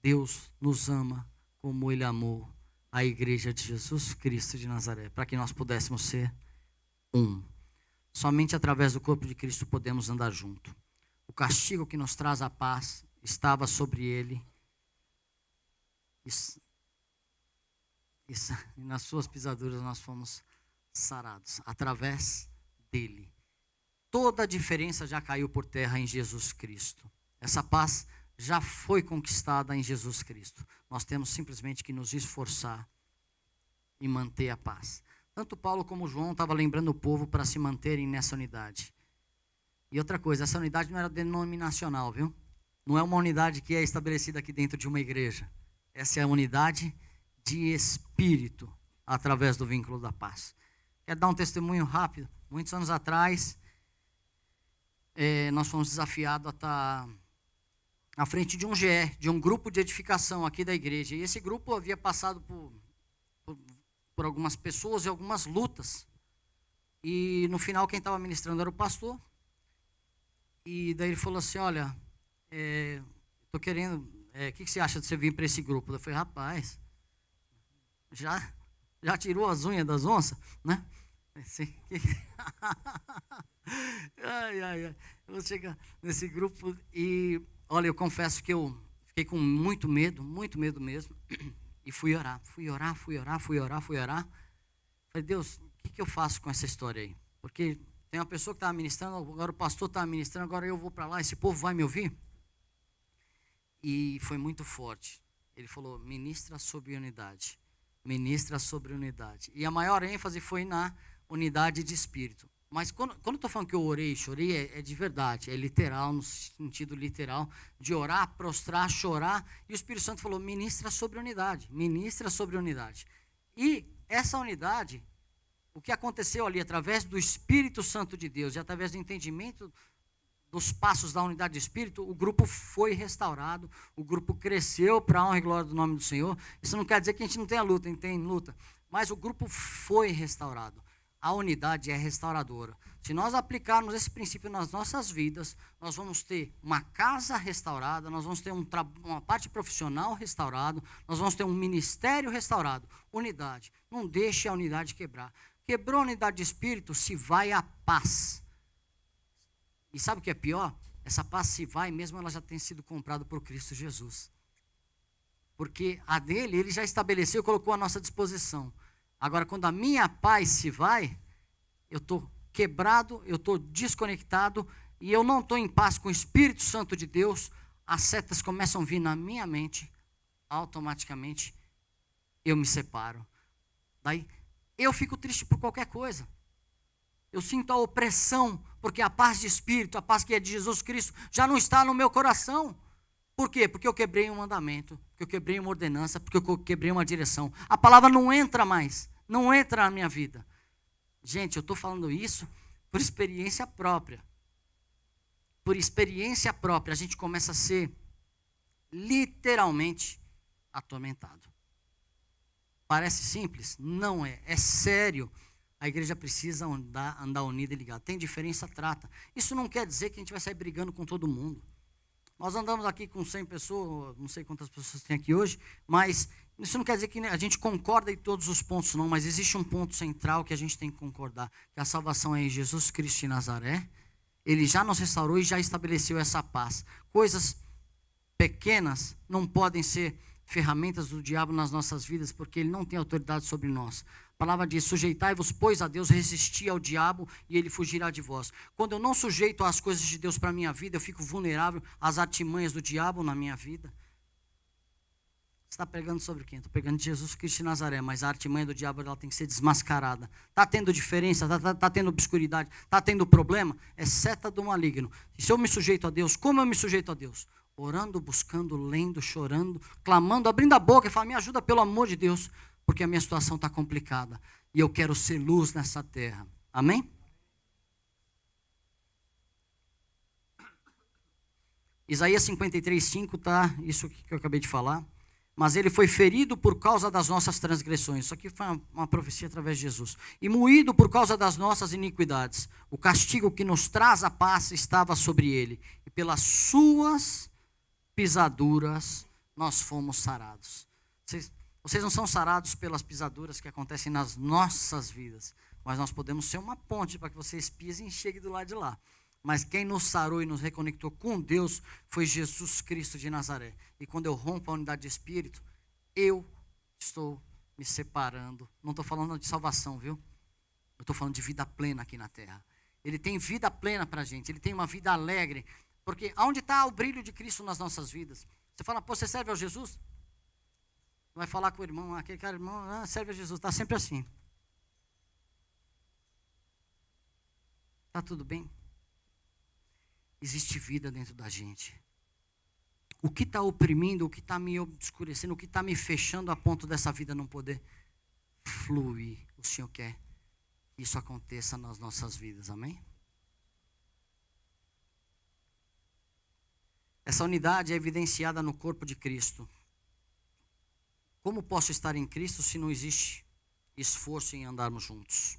Deus, nos ama como Ele amou a igreja de Jesus Cristo de Nazaré, para que nós pudéssemos ser um. Somente através do corpo de Cristo podemos andar junto. O castigo que nos traz a paz estava sobre ele. E nas suas pisaduras nós fomos sarados. Através dele. Toda a diferença já caiu por terra em Jesus Cristo. Essa paz já foi conquistada em Jesus Cristo. Nós temos simplesmente que nos esforçar e manter a paz. Tanto Paulo como João estavam lembrando o povo para se manterem nessa unidade. E outra coisa, essa unidade não era denominacional, viu? Não é uma unidade que é estabelecida aqui dentro de uma igreja. Essa é a unidade de espírito, através do vínculo da paz. Quero dar um testemunho rápido. Muitos anos atrás, nós fomos desafiados a estar à frente de um GE, de um grupo de edificação aqui da igreja. E esse grupo havia passado por algumas pessoas e algumas lutas. E no final quem estava ministrando era o pastor. E daí ele falou assim, olha, estou querendo, o que você acha de você vir para esse grupo? Eu falei, rapaz, já tirou as unhas das onças, né? Assim, ai. Eu vou chegar nesse grupo e, olha, eu confesso que eu fiquei com muito medo mesmo. E fui orar. Falei, Deus, o que eu faço com essa história aí? Porque tem uma pessoa que estava ministrando, agora o pastor estava ministrando, agora eu vou para lá, esse povo vai me ouvir? E foi muito forte. Ele falou, ministra sobre unidade. Ministra sobre unidade. E a maior ênfase foi na unidade de espírito. Mas quando eu estou falando que eu orei e chorei, é de verdade, é literal, no sentido literal, de orar, prostrar, chorar. E o Espírito Santo falou, ministra sobre unidade. Ministra sobre unidade. E essa unidade, o que aconteceu ali, através do Espírito Santo de Deus e através do entendimento dos passos da unidade de espírito, o grupo foi restaurado, o grupo cresceu para a honra e glória do nome do Senhor. Isso não quer dizer que a gente não tenha luta, a gente tem luta, mas o grupo foi restaurado. A unidade é restauradora. Se nós aplicarmos esse princípio nas nossas vidas, nós vamos ter uma casa restaurada, nós vamos ter uma parte profissional restaurada, nós vamos ter um ministério restaurado. Unidade. Não deixe a unidade quebrar. Quebrou a unidade de espírito, se vai a paz. E sabe o que é pior? Essa paz se vai, mesmo ela já tem sido comprada por Cristo Jesus. Porque a dele, ele já estabeleceu e colocou à nossa disposição. Agora, quando a minha paz se vai, eu estou quebrado, eu estou desconectado, e eu não estou em paz com o Espírito Santo de Deus, as setas começam a vir na minha mente, automaticamente eu me separo. Daí, eu fico triste por qualquer coisa. Eu sinto a opressão, porque a paz de espírito, a paz que é de Jesus Cristo, já não está no meu coração. Por quê? Porque eu quebrei um mandamento, porque eu quebrei uma ordenança, porque eu quebrei uma direção. A palavra não entra mais, não entra na minha vida. Gente, eu estou falando isso por experiência própria. Por experiência própria, a gente começa a ser literalmente atormentado. Parece simples? Não é, é sério. A igreja precisa andar unida e ligada. Tem diferença, trata. Isso não quer dizer que a gente vai sair brigando com todo mundo. Nós andamos aqui com 100 pessoas, não sei quantas pessoas tem aqui hoje, mas isso não quer dizer que a gente concorda em todos os pontos, não, mas existe um ponto central que a gente tem que concordar, que a salvação é em Jesus Cristo de Nazaré. Ele já nos restaurou e já estabeleceu essa paz. Coisas pequenas não podem ser ferramentas do diabo nas nossas vidas, porque ele não tem autoridade sobre nós. A palavra diz, sujeitai-vos, pois, a Deus, resisti ao diabo e ele fugirá de vós. Quando eu não sujeito as coisas de Deus para a minha vida, eu fico vulnerável às artimanhas do diabo na minha vida. Você está pregando sobre quem? Estou pregando de Jesus Cristo de Nazaré, mas a artimanha do diabo ela tem que ser desmascarada. Está tendo diferença, está tendo obscuridade, está tendo problema? É seta do maligno. E se eu me sujeito a Deus, como eu me sujeito a Deus? Orando, buscando, lendo, chorando, clamando, abrindo a boca e falando, me ajuda pelo amor de Deus, porque a minha situação está complicada e eu quero ser luz nessa terra. Amém? Isaías 53:5 está isso que eu acabei de falar. Mas ele foi ferido por causa das nossas transgressões. Isso aqui foi uma profecia através de Jesus. E moído por causa das nossas iniquidades. O castigo que nos traz a paz estava sobre ele. E pelas suas pisaduras nós fomos sarados. Vocês não são sarados pelas pisaduras que acontecem nas nossas vidas, mas nós podemos ser uma ponte para que vocês pisem e cheguem do lado de lá. Mas quem nos sarou e nos reconectou com Deus foi Jesus Cristo de Nazaré. E quando eu rompo a unidade de espírito, eu estou me separando. Não estou falando de salvação, viu? Eu estou falando de vida plena aqui na terra. Ele tem vida plena para a gente, ele tem uma vida alegre. Porque onde está o brilho de Cristo nas nossas vidas? Você fala, pô, você serve ao Jesus? Vai falar com o irmão, aquele cara, irmão, serve a Jesus, está sempre assim. Está tudo bem? Existe vida dentro da gente. O que está oprimindo, o que está me obscurecendo, o que está me fechando a ponto dessa vida não poder fluir? O Senhor quer que isso aconteça nas nossas vidas, amém? Essa unidade é evidenciada no corpo de Cristo. Como posso estar em Cristo se não existe esforço em andarmos juntos?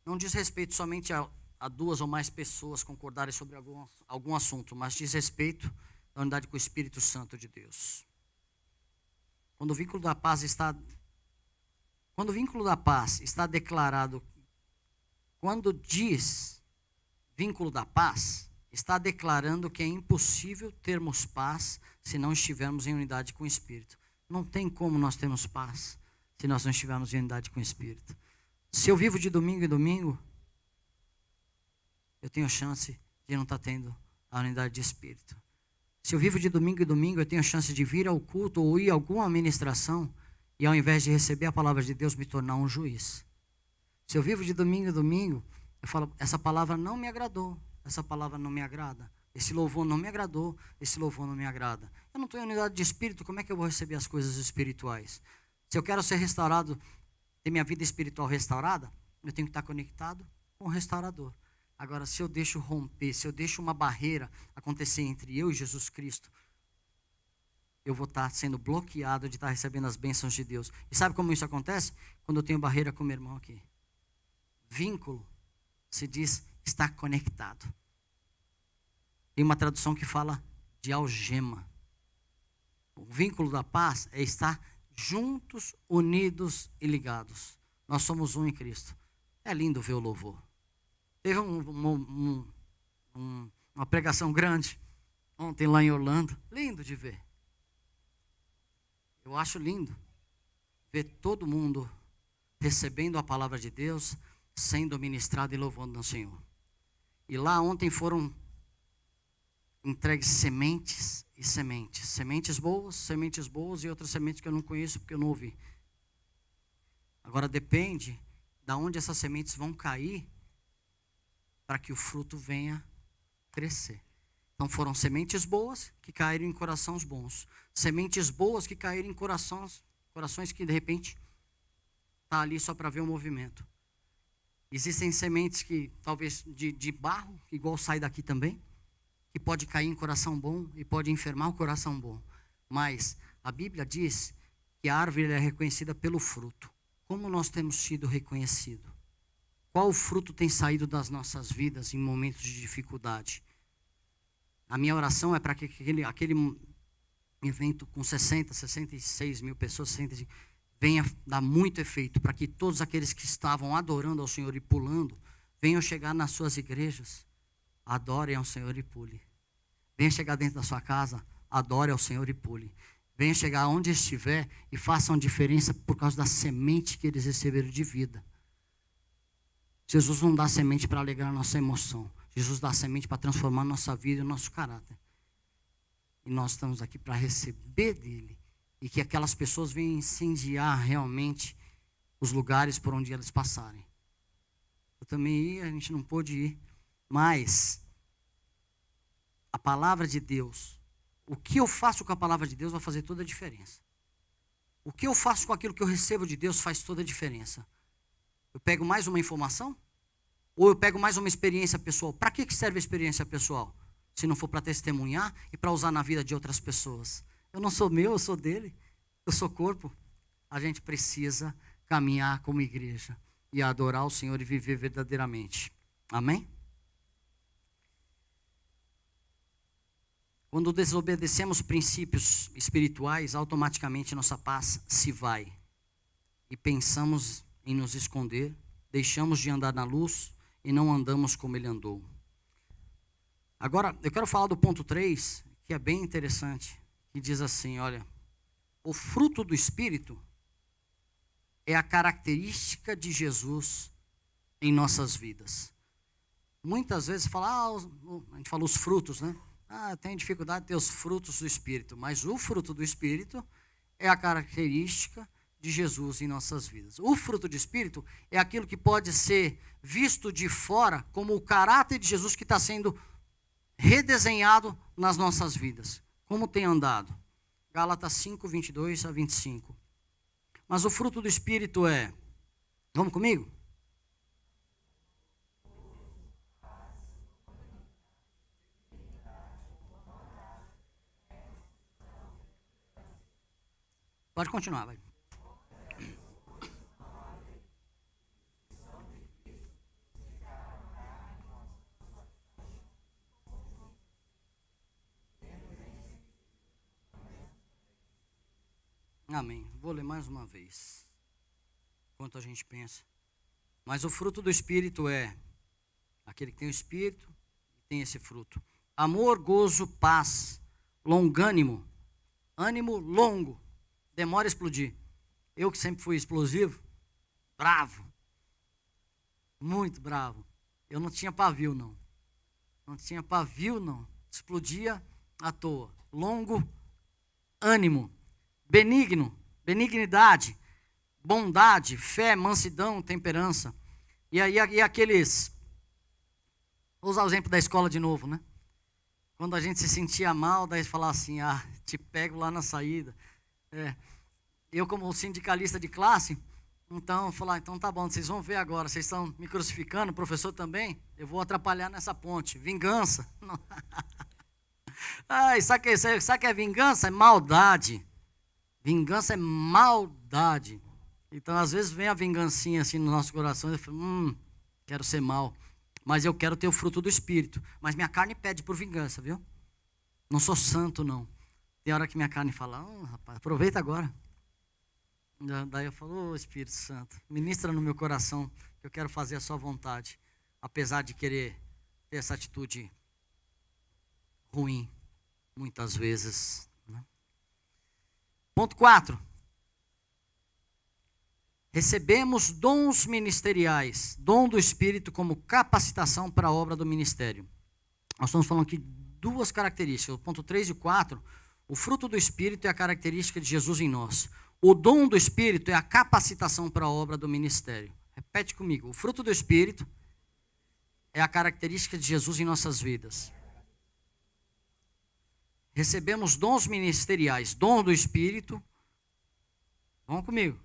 Não diz respeito somente a duas ou mais pessoas concordarem sobre algum assunto, mas diz respeito à unidade com o Espírito Santo de Deus. Quando o vínculo da paz está declarado, quando diz vínculo da paz, está declarando que é impossível termos paz se não estivermos em unidade com o Espírito. Não tem como nós termos paz se nós não estivermos em unidade com o Espírito. Se eu vivo de domingo em domingo, eu tenho chance de não estar tendo a unidade de Espírito. Se eu vivo de domingo em domingo, eu tenho chance de vir ao culto ou ir a alguma administração e ao invés de receber a palavra de Deus, me tornar um juiz. Se eu vivo de domingo em domingo, eu falo, essa palavra não me agradou. Essa palavra não me agrada. Esse louvor não me agradou. Esse louvor não me agrada. Eu não estou em unidade de espírito. Como é que eu vou receber as coisas espirituais? Se eu quero ser restaurado, ter minha vida espiritual restaurada, eu tenho que estar conectado com o restaurador. Agora, se eu deixo romper, se eu deixo uma barreira acontecer entre eu e Jesus Cristo, eu vou estar sendo bloqueado de estar recebendo as bênçãos de Deus. E sabe como isso acontece? Quando eu tenho barreira com meu irmão aqui. Vínculo se diz estar conectado. Tem uma tradução que fala de algema. O vínculo da paz é estar juntos, unidos e ligados. Nós somos um em Cristo. É lindo ver o louvor. Teve uma pregação grande ontem lá em Orlando. Lindo de ver. Eu acho lindo ver todo mundo recebendo a palavra de Deus, sendo ministrado e louvando ao Senhor. E lá ontem foram entregues sementes e sementes. Sementes boas e outras sementes que eu não conheço porque eu não ouvi. Agora depende de onde essas sementes vão cair para que o fruto venha crescer. Então foram sementes boas que caíram em corações bons. Sementes boas que caíram em corações que de repente está ali só para ver o movimento. Existem sementes que talvez de barro, igual sai daqui também, que pode cair em coração bom e pode enfermar o coração bom. Mas a Bíblia diz que a árvore é reconhecida pelo fruto. Como nós temos sido reconhecidos? Qual fruto tem saído das nossas vidas em momentos de dificuldade? A minha oração é para que aquele evento com 66 mil pessoas, venha dar muito efeito, para que todos aqueles que estavam adorando ao Senhor e pulando, venham chegar nas suas igrejas, adorem ao Senhor e pule. Venha chegar dentro da sua casa, adore ao Senhor e pule. Venha chegar onde estiver e façam diferença por causa da semente que eles receberam de vida. Jesus não dá semente para alegrar a nossa emoção. Jesus dá semente para transformar a nossa vida e o nosso caráter. E nós estamos aqui para receber dele. E que aquelas pessoas venham incendiar realmente os lugares por onde elas passarem. Eu também ia, a gente não pôde ir. Mas a palavra de Deus, o que eu faço com a palavra de Deus vai fazer toda a diferença. O que eu faço com aquilo que eu recebo de Deus faz toda a diferença. Eu pego mais uma informação? Ou eu pego mais uma experiência pessoal? Para que serve a experiência pessoal? Se não for para testemunhar e para usar na vida de outras pessoas. Eu não sou meu, eu sou dele. Eu sou corpo. A gente precisa caminhar como igreja e adorar o Senhor e viver verdadeiramente. Amém? Quando desobedecemos princípios espirituais, automaticamente nossa paz se vai. E pensamos em nos esconder, deixamos de andar na luz e não andamos como ele andou. Agora, eu quero falar do ponto 3, que é bem interessante, que diz assim, olha, o fruto do Espírito é a característica de Jesus em nossas vidas. Muitas vezes a gente fala os frutos, né? Eu tenho dificuldade de ter os frutos do Espírito, mas o fruto do Espírito é a característica de Jesus em nossas vidas. O fruto do Espírito é aquilo que pode ser visto de fora como o caráter de Jesus que está sendo redesenhado nas nossas vidas. Como tem andado? Gálatas 5, 22 a 25. Mas o fruto do Espírito é... Vamos comigo? Pode continuar, vai. Amém. Vou ler mais uma vez, enquanto a gente pensa. Mas o fruto do Espírito é aquele que tem o Espírito e tem esse fruto. Amor, gozo, paz, longânimo, ânimo longo, demora a explodir. Eu que sempre fui explosivo, bravo, muito bravo. Eu não tinha pavio, não. Não tinha pavio, não. Explodia à toa. Longo, ânimo. Benigno, benignidade, bondade, fé, mansidão, temperança. E aí aqueles... Vou usar o exemplo da escola de novo, né? Quando a gente se sentia mal, daí falar assim, te pego lá na saída. Eu como sindicalista de classe, então, falar, então tá bom, vocês vão ver agora, vocês estão me crucificando, o professor também, eu vou atrapalhar nessa ponte. Vingança. Sabe o que é vingança? É maldade. Vingança é maldade. Então, às vezes, vem a vingancinha assim no nosso coração. Eu falo, quero ser mal. Mas eu quero ter o fruto do Espírito. Mas minha carne pede por vingança, viu? Não sou santo, não. Tem hora que minha carne fala, rapaz, aproveita agora. Daí eu falo, Espírito Santo, ministra no meu coração que eu quero fazer a sua vontade. Apesar de querer ter essa atitude ruim, muitas vezes. Ponto 4. Recebemos dons ministeriais, dom do Espírito como capacitação para a obra do ministério. Nós estamos falando aqui duas características. O ponto 3 e 4, o fruto do Espírito é a característica de Jesus em nós. O dom do Espírito é a capacitação para a obra do ministério. Repete comigo. O fruto do Espírito é a característica de Jesus em nossas vidas. Recebemos dons ministeriais, dom do Espírito. Vamos comigo.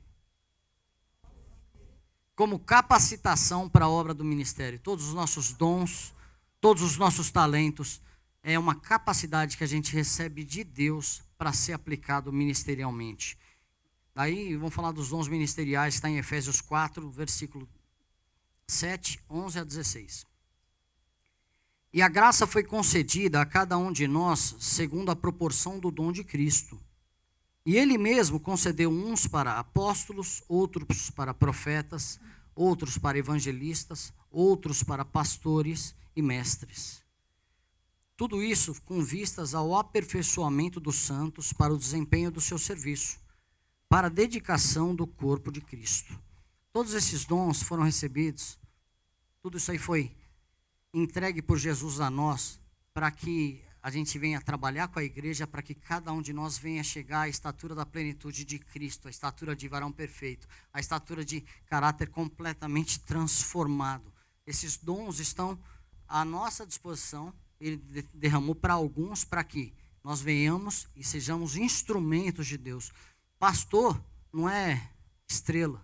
Como capacitação para a obra do ministério. Todos os nossos dons, todos os nossos talentos, é uma capacidade que a gente recebe de Deus para ser aplicado ministerialmente. Daí, vamos falar dos dons ministeriais, está em Efésios 4, versículo 7, 11 a 16. E a graça foi concedida a cada um de nós segundo a proporção do dom de Cristo. E Ele mesmo concedeu uns para apóstolos, outros para profetas, outros para evangelistas, outros para pastores e mestres. Tudo isso com vistas ao aperfeiçoamento dos santos para o desempenho do seu serviço, para a dedicação do corpo de Cristo. Todos esses dons foram recebidos, tudo isso aí foi entregue por Jesus a nós, para que a gente venha trabalhar com a igreja, para que cada um de nós venha chegar à estatura da plenitude de Cristo, à estatura de varão perfeito, à estatura de caráter completamente transformado. Esses dons estão à nossa disposição, Ele derramou para alguns, para que nós venhamos e sejamos instrumentos de Deus. Pastor não é estrela,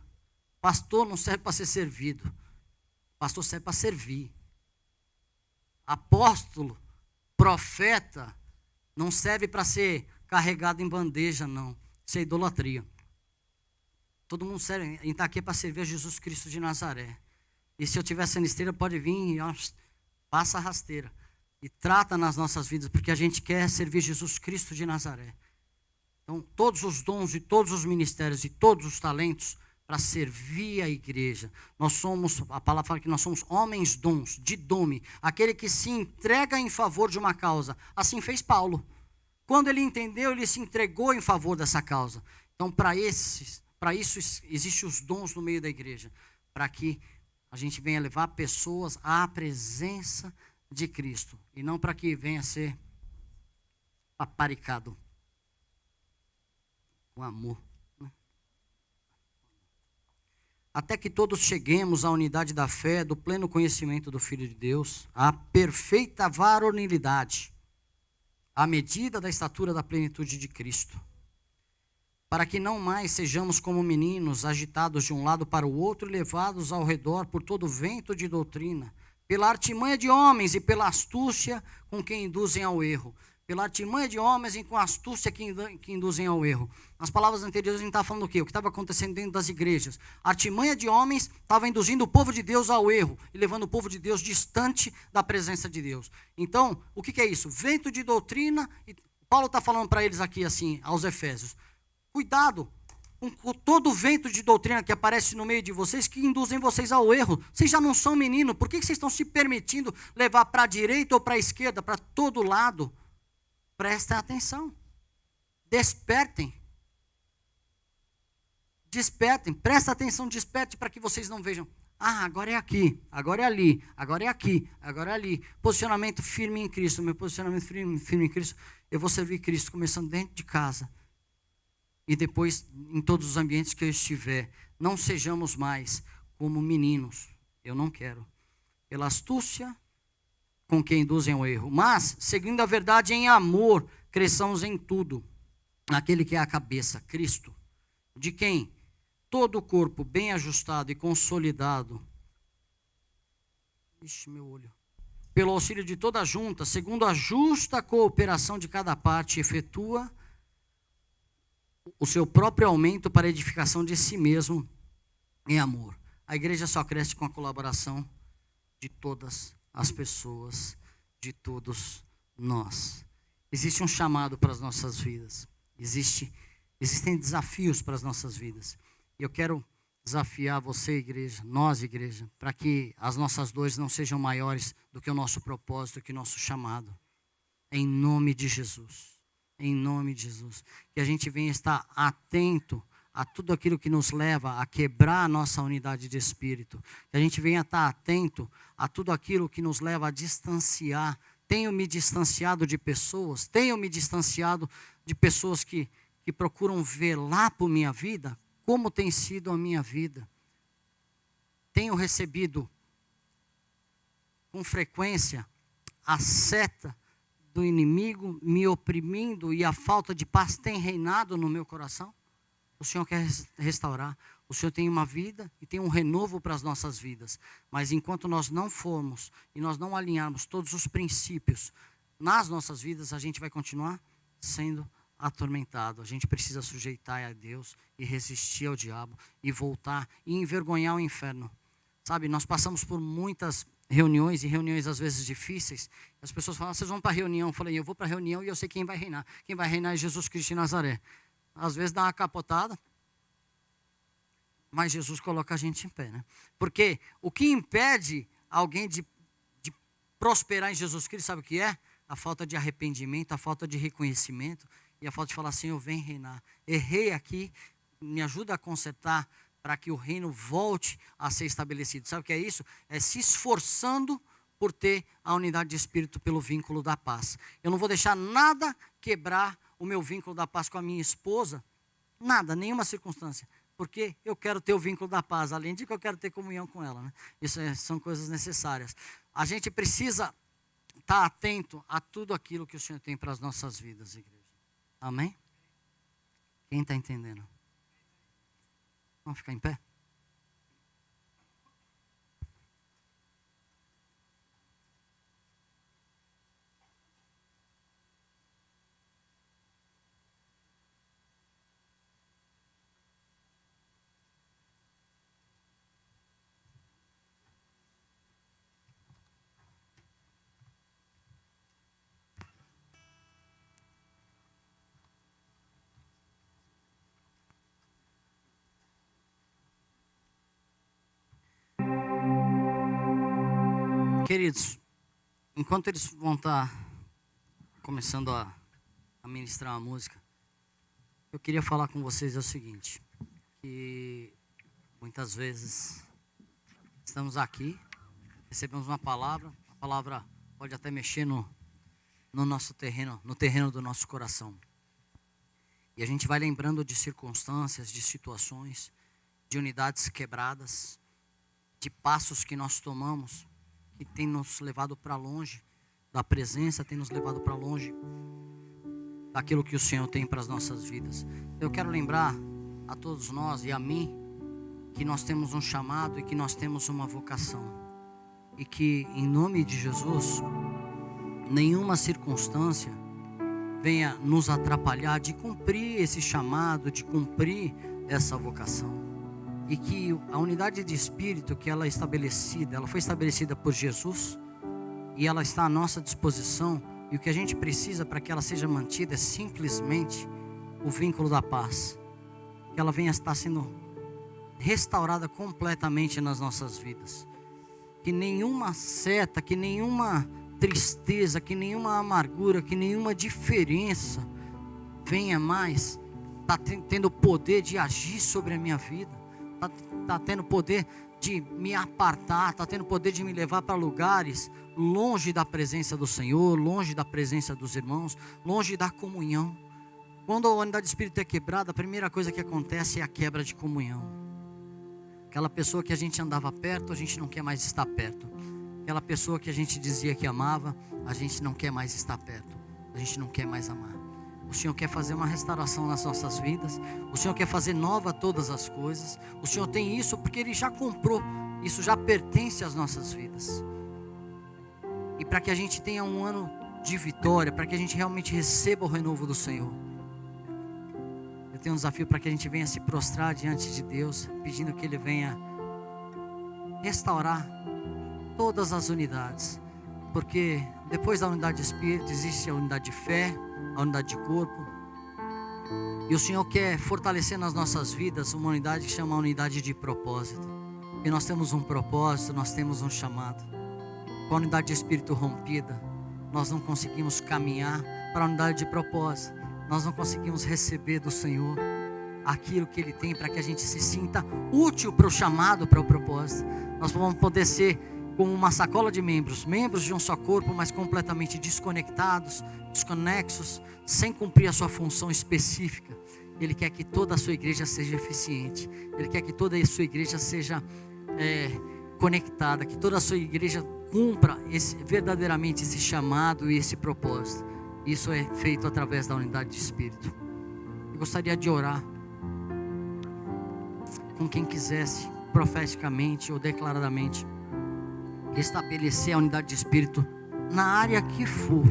pastor não serve para ser servido, pastor serve para servir. Apóstolo, profeta, não serve para ser carregado em bandeja, não. Isso é idolatria. Todo mundo serve, a gente está aqui para servir a Jesus Cristo de Nazaré. E se eu estiver sendo esteira, pode vir e passa a rasteira. E trata nas nossas vidas, porque a gente quer servir Jesus Cristo de Nazaré. Então, todos os dons e todos os ministérios e todos os talentos para servir a igreja. Nós somos, a palavra fala que nós somos homens dons, didome, aquele que se entrega em favor de uma causa. Assim fez Paulo. Quando ele entendeu, ele se entregou em favor dessa causa. Então, para isso existem os dons no meio da igreja, para que a gente venha levar pessoas à presença de Cristo, e não para que venha ser paparicado com amor. até que todos cheguemos à unidade da fé, do pleno conhecimento do Filho de Deus, à perfeita varonilidade, à medida da estatura da plenitude de Cristo, para que não mais sejamos como meninos, agitados de um lado para o outro e levados ao redor por todo vento de doutrina, pela artimanha de homens e pela astúcia com que induzem ao erro. Pela artimanha de homens e com a astúcia que induzem ao erro. Nas palavras anteriores a gente está falando o quê? O que estava acontecendo dentro das igrejas. A artimanha de homens estava induzindo o povo de Deus ao erro e levando o povo de Deus distante da presença de Deus. Então, o que é isso? Vento de doutrina. E Paulo está falando para eles aqui assim, aos Efésios. Cuidado com todo o vento de doutrina que aparece no meio de vocês, que induzem vocês ao erro. Vocês já não são meninos. Por que vocês estão se permitindo levar para a direita ou para a esquerda, para todo lado? Prestem atenção, despertem, presta atenção, desperte para que vocês não vejam, agora é aqui, agora é ali, agora é aqui, agora é ali, posicionamento firme em Cristo, meu posicionamento firme em Cristo, eu vou servir Cristo, começando dentro de casa, e depois em todos os ambientes que eu estiver, não sejamos mais como meninos, eu não quero, pela astúcia, com quem induzem ao erro, mas, seguindo a verdade em amor, cresçamos em tudo, naquele que é a cabeça, Cristo, de quem todo o corpo bem ajustado e consolidado, pelo auxílio de toda a junta, segundo a justa cooperação de cada parte, efetua o seu próprio aumento para a edificação de si mesmo em amor. A igreja só cresce com a colaboração de todas as pessoas, de todos nós. Existe um chamado para as nossas vidas. Existem desafios para as nossas vidas. E eu quero desafiar você, igreja, nós, igreja, para que as nossas dores não sejam maiores do que o nosso propósito, do que o nosso chamado. Em nome de Jesus. Em nome de Jesus. Que a gente venha estar atento a tudo aquilo que nos leva a quebrar a nossa unidade de espírito. Que a gente venha estar atento a tudo aquilo que nos leva a distanciar. Tenho me distanciado de pessoas, que procuram velar por minha vida, como tem sido a minha vida. Tenho recebido com frequência a seta do inimigo me oprimindo e a falta de paz tem reinado no meu coração. O Senhor quer restaurar. O Senhor tem uma vida e tem um renovo para as nossas vidas. Mas enquanto nós não formos e nós não alinharmos todos os princípios nas nossas vidas, a gente vai continuar sendo atormentado. A gente precisa sujeitar a Deus e resistir ao diabo e voltar e envergonhar o inferno. Sabe, nós passamos por muitas reuniões e reuniões às vezes difíceis. As pessoas falam, vocês vão para a reunião? Eu falei, eu vou para a reunião e eu sei quem vai reinar. Quem vai reinar é Jesus Cristo de Nazaré. Às vezes dá uma capotada, mas Jesus coloca a gente em pé, né? Porque o que impede alguém de prosperar em Jesus Cristo, sabe o que é? A falta de arrependimento, a falta de reconhecimento e a falta de falar, Senhor, vem reinar. Errei aqui, me ajuda a consertar para que o reino volte a ser estabelecido. Sabe o que é isso? É se esforçando por ter a unidade de espírito pelo vínculo da paz. Eu não vou deixar nada quebrar o meu vínculo da paz com a minha esposa, nada, nenhuma circunstância, porque eu quero ter o vínculo da paz, além de que eu quero ter comunhão com ela, né? Isso são coisas necessárias. A gente precisa estar atento a tudo aquilo que o Senhor tem para as nossas vidas, igreja. Amém? Quem está entendendo? Vamos ficar em pé? Queridos, enquanto eles vão estar começando a ministrar a música, eu queria falar com vocês o seguinte, que muitas vezes estamos aqui, recebemos uma palavra, a palavra pode até mexer no nosso terreno, no terreno do nosso coração. E a gente vai lembrando de circunstâncias, de situações, de unidades quebradas, de passos que nós tomamos, que tem nos levado para longe da presença, tem nos levado para longe daquilo que o Senhor tem para as nossas vidas. Eu quero lembrar a todos nós e a mim que nós temos um chamado e que nós temos uma vocação. E que, em nome de Jesus, nenhuma circunstância venha nos atrapalhar de cumprir esse chamado, de cumprir essa vocação. E que a unidade de espírito que ela é estabelecida, ela foi estabelecida por Jesus e ela está à nossa disposição. E o que a gente precisa para que ela seja mantida é simplesmente o vínculo da paz. Que ela venha estar sendo restaurada completamente nas nossas vidas. Que nenhuma seta, que nenhuma tristeza, que nenhuma amargura, que nenhuma diferença venha mais tá tendo poder de agir sobre a minha vida, tá tendo poder de me apartar, tá tendo poder de me levar para lugares longe da presença do Senhor, longe da presença dos irmãos, longe da comunhão. Quando a unidade de espírito é quebrada, a primeira coisa que acontece é a quebra de comunhão. Aquela pessoa que a gente andava perto, a gente não quer mais estar perto. Aquela pessoa que a gente dizia que amava, a gente não quer mais estar perto. A gente não quer mais amar. O Senhor quer fazer uma restauração nas nossas vidas. O Senhor quer fazer nova todas as coisas. O Senhor tem isso porque Ele já comprou. Isso já pertence às nossas vidas. E para que a gente tenha um ano de vitória, para que a gente realmente receba o renovo do Senhor, eu tenho um desafio para que a gente venha se prostrar diante de Deus, pedindo que Ele venha restaurar todas as unidades. Porque depois da unidade de espírito existe a unidade de fé, a unidade de corpo. E o Senhor quer fortalecer nas nossas vidas uma unidade que chama a unidade de propósito. E nós temos um propósito, nós temos um chamado. Com a unidade de espírito rompida, nós não conseguimos caminhar para a unidade de propósito. Nós não conseguimos receber do Senhor aquilo que Ele tem para que a gente se sinta útil para o chamado, para o propósito. Nós vamos poder ser como uma sacola de membros de um só corpo, mas completamente desconectados, desconexos, sem cumprir a sua função específica. Ele quer que toda a sua igreja seja eficiente. Ele quer que toda a sua igreja seja conectada, que toda a sua igreja cumpra verdadeiramente esse chamado e esse propósito. Isso é feito através da unidade de espírito. Eu gostaria de orar com quem quisesse, profeticamente ou declaradamente, estabelecer a unidade de espírito na área que for,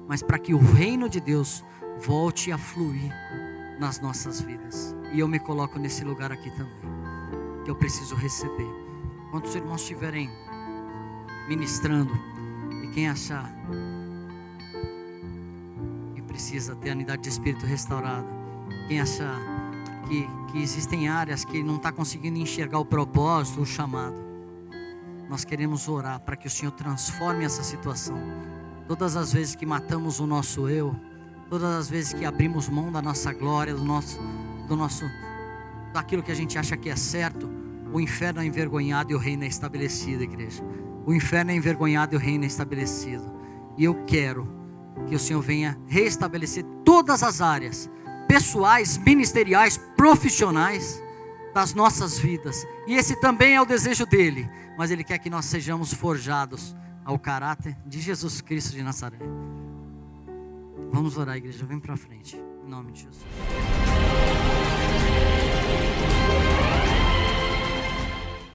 mas para que o reino de Deus volte a fluir nas nossas vidas. E eu me coloco nesse lugar aqui também, que eu preciso receber. Quando os irmãos estiverem ministrando, e quem achar que precisa ter a unidade de espírito restaurada, quem achar que existem áreas que não está conseguindo enxergar o propósito, o chamado, nós queremos orar para que o Senhor transforme essa situação. Todas as vezes que matamos o nosso eu, todas as vezes que abrimos mão da nossa glória, daquilo que a gente acha que é certo, o inferno é envergonhado e o reino é estabelecido, igreja. O inferno é envergonhado e o reino é estabelecido. E eu quero que o Senhor venha reestabelecer todas as áreas, pessoais, ministeriais, profissionais das nossas vidas. E esse também é o desejo dele. Mas Ele quer que nós sejamos forjados ao caráter de Jesus Cristo de Nazaré. Vamos orar, igreja. Vem para frente. Em nome de Jesus.